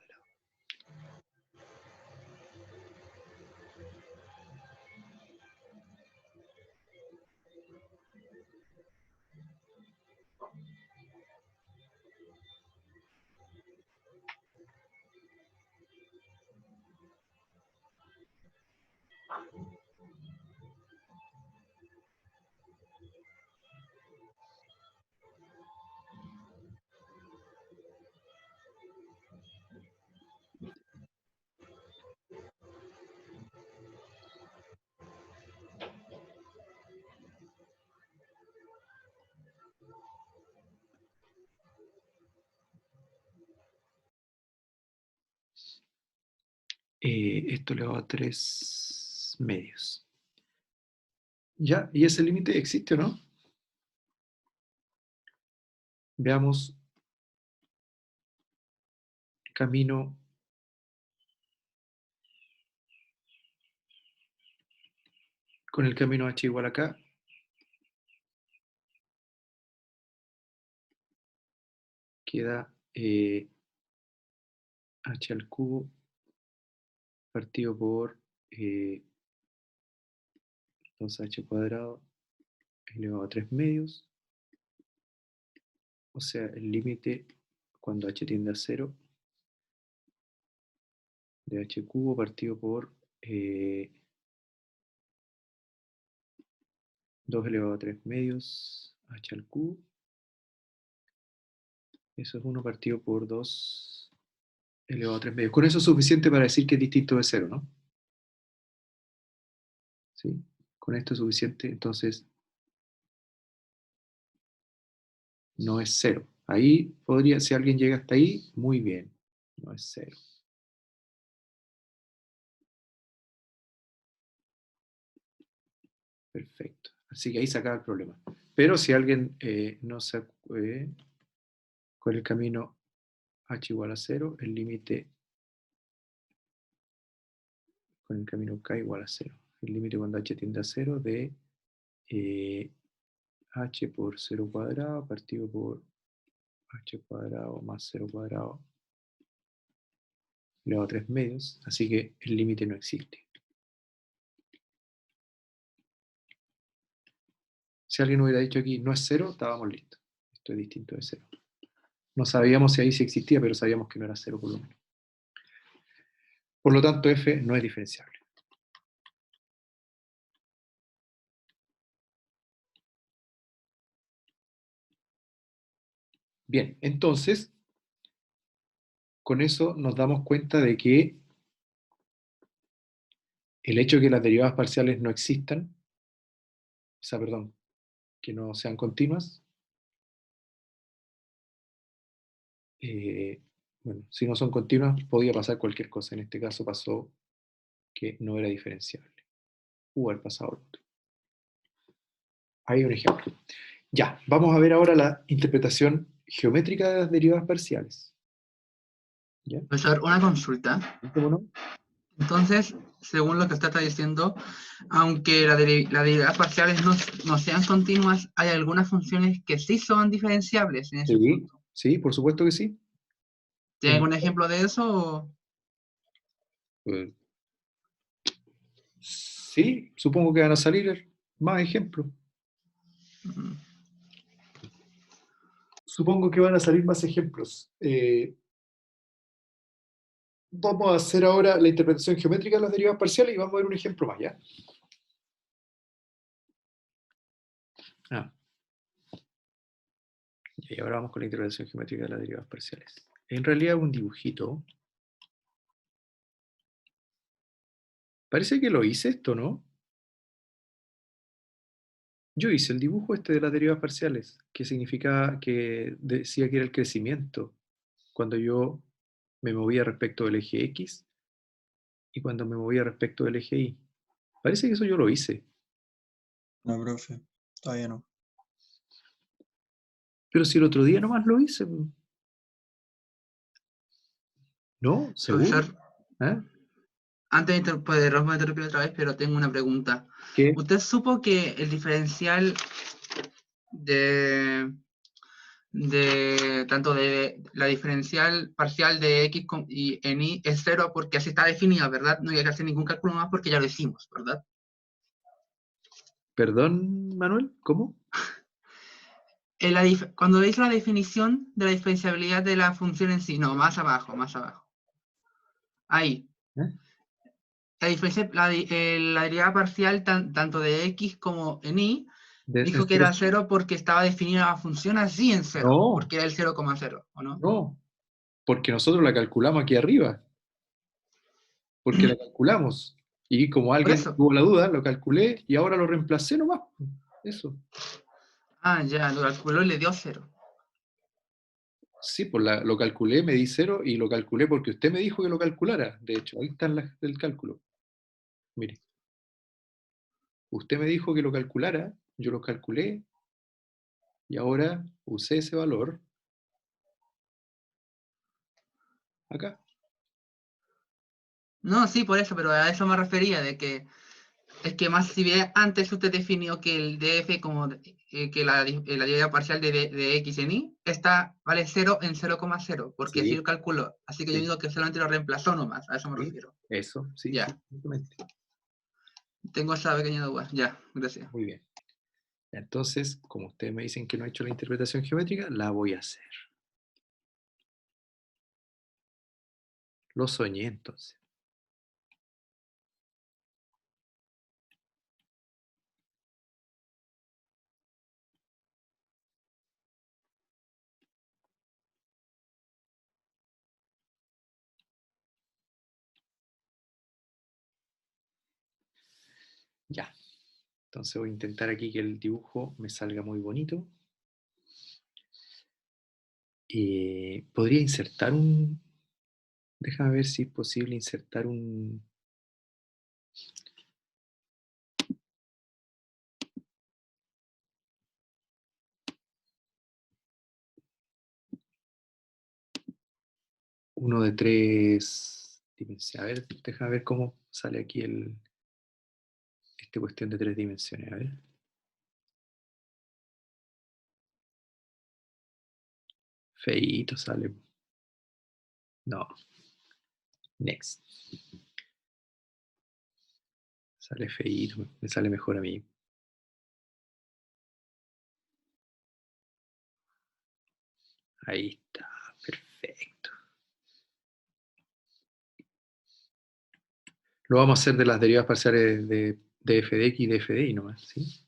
Esto le va a 3 medios. ¿Ya? ¿Y ese límite existe o no? Veamos camino con el camino h igual acá. Queda h al cubo partido por 2h cuadrado elevado a 3 medios. O sea, el límite cuando h tiende a 0 de h cubo partido por 2 elevado a 3 medios h al cubo. Eso es 1 partido por 2 elevado a 3 medios. Con eso es suficiente para decir que es distinto de 0, ¿no? ¿Sí? Con esto es suficiente, entonces no es 0. Ahí podría, si alguien llega hasta ahí, muy bien, no es 0. Perfecto. Así que ahí se acaba el problema. Pero si alguien no se con el camino h igual a 0, el límite con el camino k igual a 0. El límite cuando h tiende a 0 de h por 0 cuadrado partido por h cuadrado más 0 cuadrado elevado a 3 medios. Así que el límite no existe. Si alguien hubiera dicho aquí no es 0, estábamos listos. Esto es distinto de 0. No sabíamos si ahí sí existía, pero sabíamos que no era 0 por lo menos. Por lo tanto, f no es diferenciable. Bien, entonces, con eso nos damos cuenta de que el hecho de que las derivadas parciales no existan, o sea, perdón, que no sean continuas, bueno, si no son continuas, podía pasar cualquier cosa. En este caso pasó que no era diferenciable. Pudo haber pasado lo otro. Hay un ejemplo. Ya, vamos a ver ahora la interpretación geométrica de las derivadas parciales. ¿Ya? Profesor, una consulta. ¿Cómo no? Entonces, según lo que usted está diciendo, aunque las derivadas parciales no sean continuas, hay algunas funciones que sí son diferenciables en ese Sí, punto. sí, por supuesto que sí. ¿Tiene algún ejemplo de eso? Eh, sí, supongo que van a salir más ejemplos. Mm, Supongo que van a salir más ejemplos. Vamos a hacer ahora la interpretación geométrica de las derivadas parciales y vamos a ver un ejemplo más, ¿ya? Ah. Y ahora vamos con la interpretación geométrica de las derivadas parciales. En realidad es un dibujito. Parece que lo hice esto, ¿no? Yo hice el dibujo este de las derivas parciales, que significaba que decía que era el crecimiento cuando yo me movía respecto del eje X y cuando me movía respecto del eje Y. Parece que eso yo lo hice. No, profe. Todavía no. Pero si el otro día nomás lo hice. ¿No? ¿Seguro? Profesor, ¿Ah? antes de poder interrumpir otra vez, pero tengo una pregunta. ¿Qué? ¿Usted supo que el diferencial de tanto de la diferencial parcial de x y en y es 0 porque así está definido, ¿verdad? No hay que hacer ningún cálculo más porque ya lo hicimos, ¿verdad? ¿Perdón, Manuel? ¿Cómo? Cuando dice la definición de la diferenciabilidad de la función en sí, no, más abajo, más abajo. Ahí. ¿Eh? La derivada parcial tanto de x como en y dijo ¿En que cero? era 0 porque estaba definida la función así en 0, No, porque era el 0,0, ¿o no? no, porque nosotros la calculamos aquí arriba, porque la calculamos. Y como Por alguien eso. tuvo la duda, lo calculé y ahora lo reemplacé nomás. Eso. Ah, ya, lo calculó y le dio 0. Sí, pues lo calculé, me di 0 y lo calculé porque usted me dijo que lo calculara. De hecho, ahí está el cálculo. Mire, usted me dijo que lo calculara, yo lo calculé y ahora usé ese valor acá. No, sí, por eso, pero a eso me refería, de que es que más si bien antes usted definió que el df como que la derivada parcial de x en y vale 0 en 0,0, porque así lo Sí, calculó. Así que yo sí, digo que solamente lo reemplazó nomás, a eso me sí, refiero. eso, sí, sí, Ya, exactamente. tengo esa pequeña duda. Ya, gracias. Muy bien. Entonces, como ustedes me dicen que no he hecho la interpretación geométrica, la voy a hacer. Lo soñé entonces. Ya. Entonces voy a intentar aquí que el dibujo me salga muy bonito. Podría insertar un... Déjame ver si es posible insertar un... Uno de 3 dimensiones. A ver, déjame ver cómo sale aquí esta cuestión de 3 dimensiones. A ver. Feíto sale. No. Next. Sale feíto. Me sale mejor a mí. Ahí está, perfecto. Lo vamos a hacer de las derivadas parciales de f de x y de f de y nomás, ¿sí?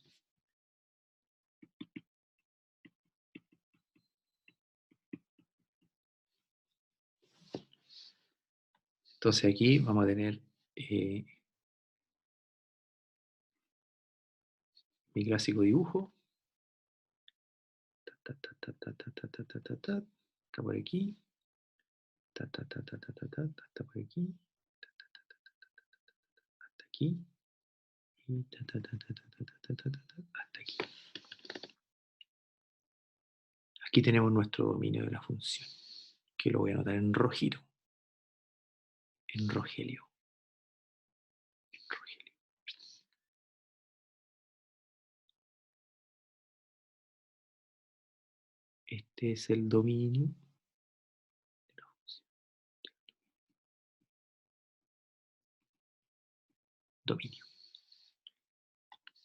Entonces aquí vamos a tener mi clásico dibujo. Acá por aquí. Hasta por aquí. Hasta aquí. Y hasta aquí. Aquí tenemos nuestro dominio de la función, que lo voy a anotar en rojito. En rogelio. Este es el dominio de la función. Dominio.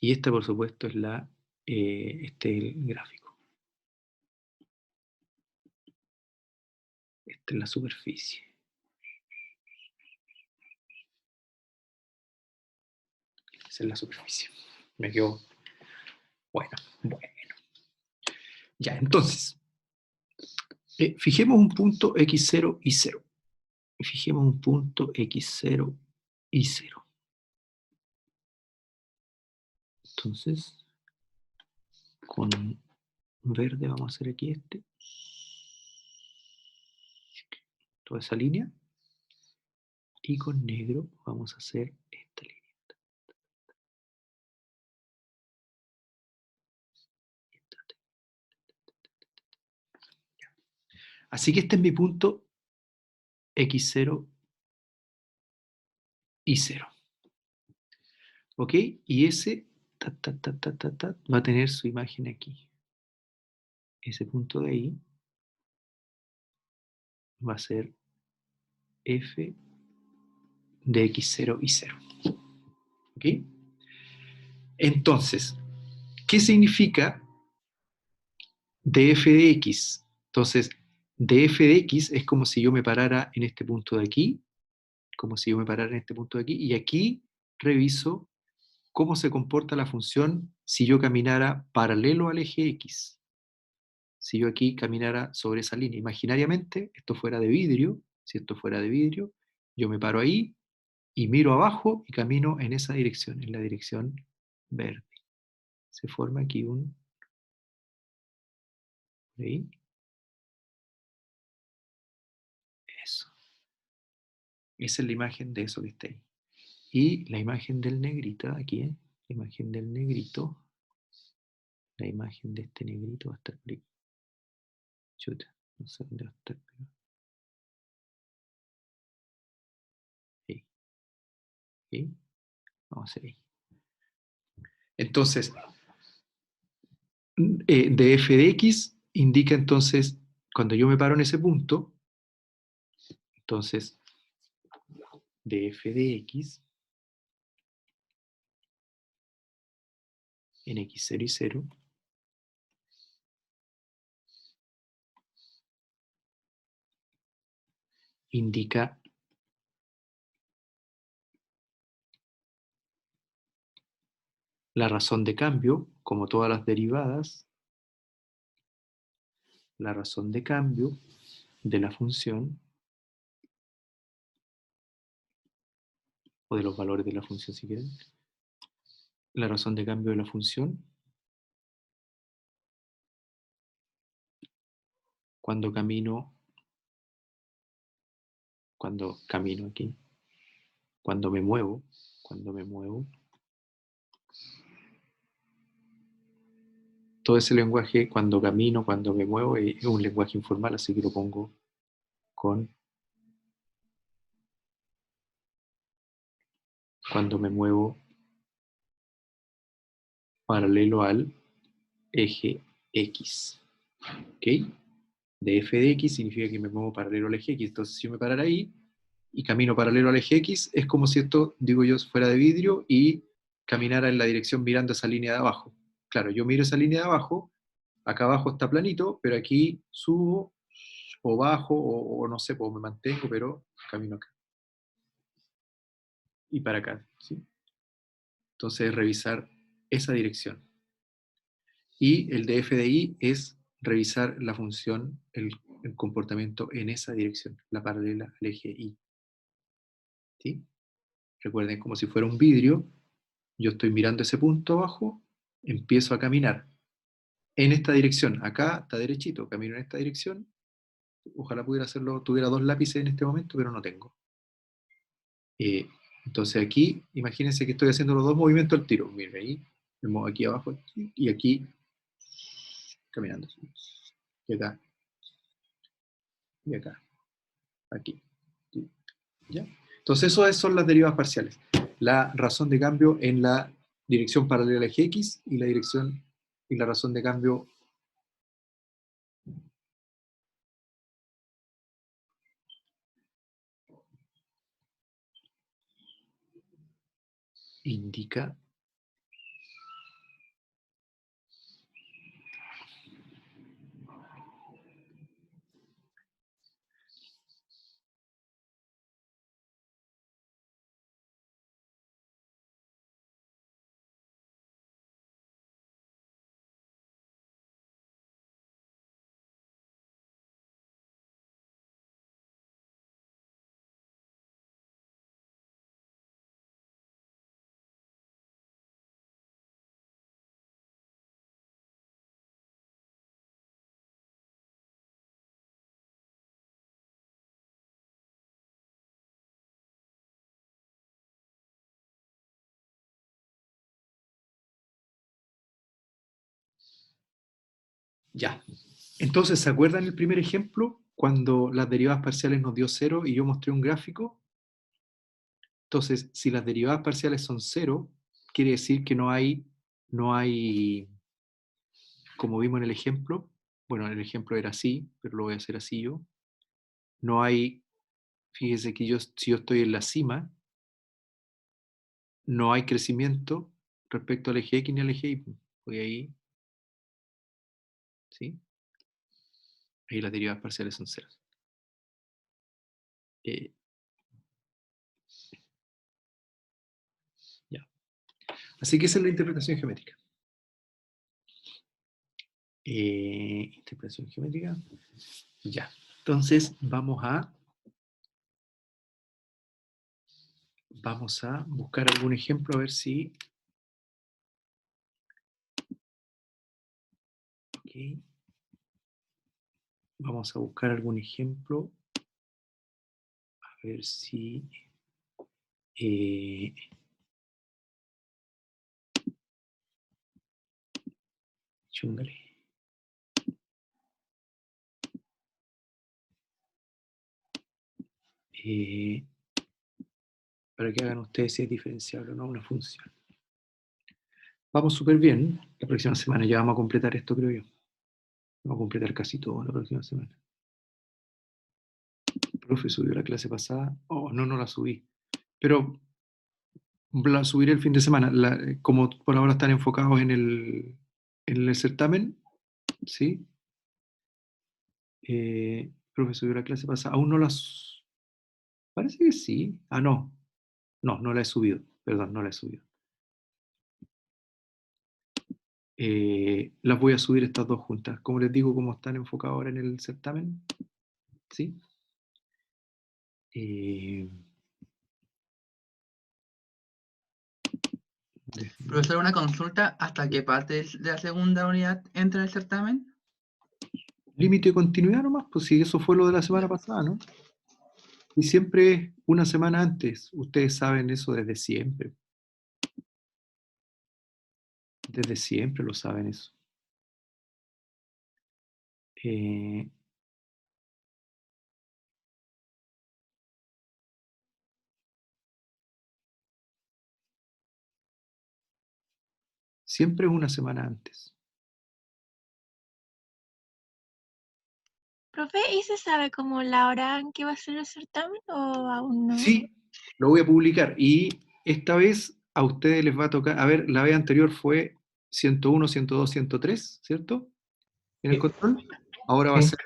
Y esta, por supuesto, es este es el gráfico. Esta es la superficie. Esa es la superficie. Me quedó. Bueno. Ya, entonces. Fijemos un punto x0 y 0. Fijemos un punto x0 y 0. Entonces, con verde vamos a hacer aquí toda esa línea. Y con negro vamos a hacer esta línea. Así que este es mi punto x0 y 0. ¿Ok? Y ese va a tener su imagen aquí. Ese punto de ahí va a ser f de x0 y 0. ¿Ok? Entonces, ¿qué significa df de x? Entonces, df de x es como si yo me parara en este punto de aquí, y aquí reviso cómo se comporta la función si yo caminara paralelo al eje x. Si yo aquí caminara sobre esa línea, imaginariamente, esto fuera de vidrio, si esto fuera de vidrio, yo me paro ahí y miro abajo y camino en esa dirección, en la dirección verde. Se forma aquí un... ¿Ahí? Eso. Esa es la imagen de eso que está ahí. Y la imagen del negrito, aquí, la imagen del negrito, la imagen de este negrito va a estar por aquí. Chuta, no sé dónde va a estar, pero... Ahí. ¿Sí? Vamos a hacer ahí. Entonces, df de x indica entonces, cuando yo me paro en ese punto, entonces, df de x en x0 y 0 indica la razón de cambio, como todas las derivadas, la razón de cambio de la función o de los valores de la función si quieren, la razón de cambio de la función cuando camino aquí, cuando me muevo, todo ese lenguaje, cuando camino, cuando me muevo, es un lenguaje informal, así que lo pongo con cuando me muevo paralelo al eje X. ¿Ok? Df de X significa que me muevo paralelo al eje X. Entonces, si yo me parara ahí y camino paralelo al eje X, es como si esto, digo yo, fuera de vidrio y caminara en la dirección mirando esa línea de abajo. Claro, yo miro esa línea de abajo, acá abajo está planito, pero aquí subo o bajo, o no sé, pues me mantengo, pero camino acá. Y para acá, ¿sí? Entonces, revisar esa dirección. Y el de f de i es revisar la función, el comportamiento en esa dirección, la paralela al eje y. ¿Sí? Recuerden, como si fuera un vidrio, yo estoy mirando ese punto abajo, empiezo a caminar en esta dirección. Acá está derechito, camino en esta dirección. Ojalá pudiera hacerlo, tuviera 2 lápices en este momento, pero no tengo. Entonces aquí, imagínense que estoy haciendo los 2 movimientos al tiro. Miren ahí, me muevo aquí abajo y aquí, caminando. Y acá. Y acá. Aquí. ¿Ya? Entonces esas son las derivadas parciales. La razón de cambio en la dirección paralela al eje X y la dirección y la razón de cambio indica ya. Entonces, ¿se acuerdan el primer ejemplo? Cuando las derivadas parciales nos dio 0 y yo mostré un gráfico. Entonces, si las derivadas parciales son 0, quiere decir que no hay, como vimos en el ejemplo, bueno, en el ejemplo era así, pero lo voy a hacer así yo. No hay, fíjese que si yo estoy en la cima, no hay crecimiento respecto al eje X ni al eje Y. Voy ahí, ¿sí? Ahí las derivadas parciales son 0. Ya. Así que esa es la interpretación geométrica. Interpretación geométrica. Ya. Entonces vamos a buscar algún ejemplo a ver si... Ok. Vamos a buscar algún ejemplo a ver si... Chúngale. Para que hagan ustedes si es diferenciable o no una función. Vamos súper bien. La próxima semana ya vamos a completar esto, creo yo. Vamos a completar casi todo la próxima semana. El profe subió la clase pasada. Oh, no la subí. Pero la subiré el fin de semana. Como por ahora están enfocados en el certamen, ¿sí? Profe subió la clase pasada. Aún no las... Parece que sí. Ah, no. No la he subido. Perdón, no la he subido. Las voy a subir estas 2 juntas. Como les digo, como están enfocados ahora en el certamen, ¿sí? Profesor, una consulta, ¿hasta qué parte de la segunda unidad entra en el certamen? Límite de continuidad nomás, pues si eso fue lo de la semana pasada, ¿no? Y siempre es una semana antes. Ustedes saben eso desde siempre. Desde siempre lo saben eso. Siempre es una semana antes. Profe, ¿y se sabe como la hora en que va a ser el certamen o aún no? Sí, lo voy a publicar. Y esta vez a ustedes les va a tocar, a ver, la vez anterior fue 101, 102, 103, ¿cierto? En el Sí. control. Ahora va a Sí. ser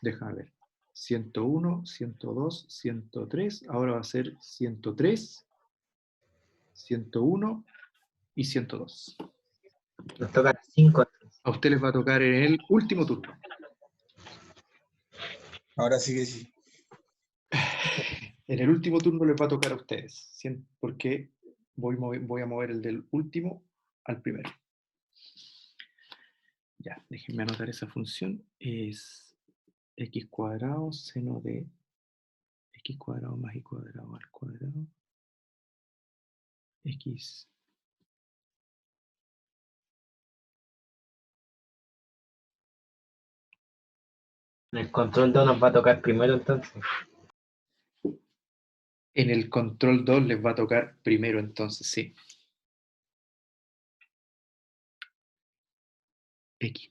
Déjame ver. 101, 102, 103. Ahora va a ser 103, 101 y 102. Nos tocan 5. A usted les va a tocar en el último turno. Ahora sí que sí. En el último turno les va a tocar a ustedes, porque voy a mover el del último al primero. Ya, déjenme anotar esa función. Es x cuadrado seno de x cuadrado más y cuadrado al cuadrado. X. El control 2 nos va a tocar primero entonces. En el control 2 les va a tocar primero, entonces, sí. X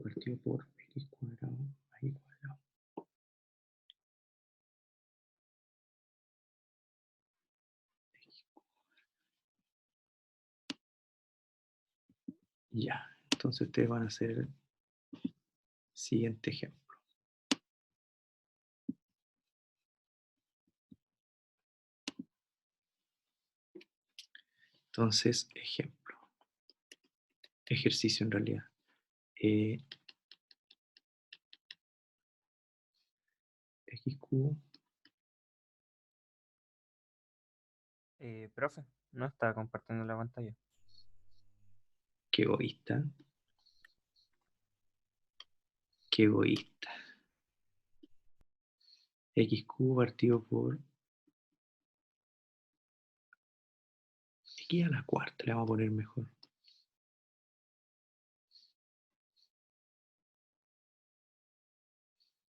partido por x cuadrado más y cuadrado. Ya, entonces ustedes van a hacer el siguiente ejemplo. Entonces, ejemplo. Ejercicio en realidad. X cubo. Profe, no está compartiendo la pantalla. Qué egoísta. Qué egoísta. X cubo partido por X a la cuarta, le vamos a poner mejor.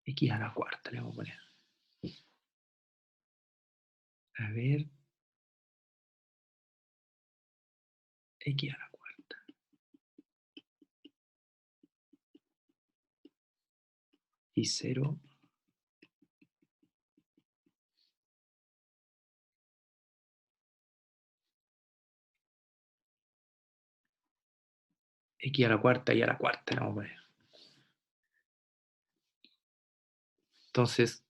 X a la cuarta le vamos a poner. A ver. X a la cuarta. Y 0. X a la cuarta y a la cuarta le vamos a poner. Entonces,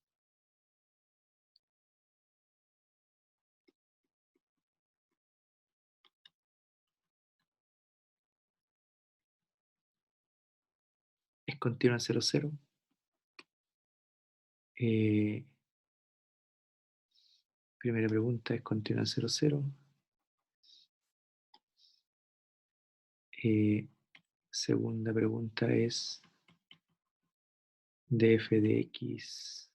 es continua en 0, 0. Primera pregunta es continua en 0, 0. Segunda pregunta es df de x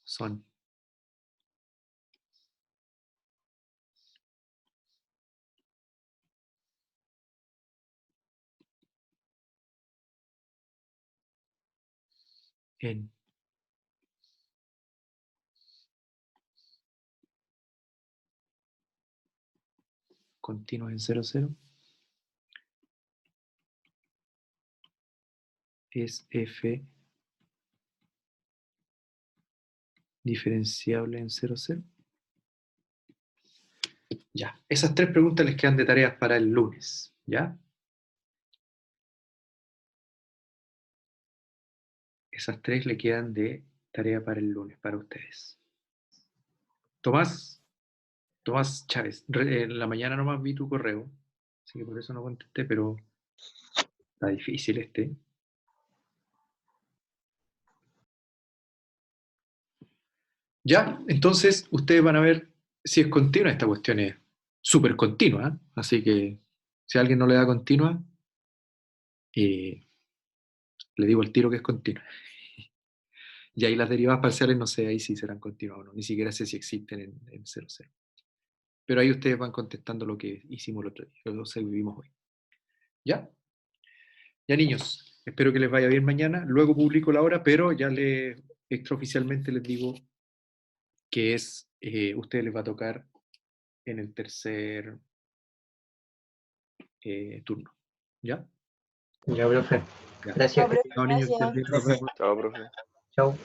son en continuas en 0, 0. Es f diferenciable en 0, 0. Ya, esas tres preguntas les quedan de tareas para el lunes, ¿ya? Esas tres le quedan de tarea para el lunes, para ustedes. Tomás Chávez, en la mañana nomás vi tu correo, así que por eso no contesté, pero está difícil este. Ya, entonces ustedes van a ver si es continua. Esta cuestión es súper continua, ¿eh? Así que si a alguien no le da continua, le digo al tiro que es continua. Y ahí las derivadas parciales no sé ahí si serán continuas o no, ni siquiera sé si existen en 0, 0. Pero ahí ustedes van contestando lo que hicimos el otro día, lo que vivimos hoy. ¿Ya? Ya, niños, espero que les vaya bien mañana. Luego publico la hora, pero ya extraoficialmente les digo que ustedes les va a tocar en el tercer turno. ¿Ya? Ya, profe. Ya. Gracias. Profe, Chao, niños, que estén gracias. bien, nos Profe. vemos. Chao, profe. Chao.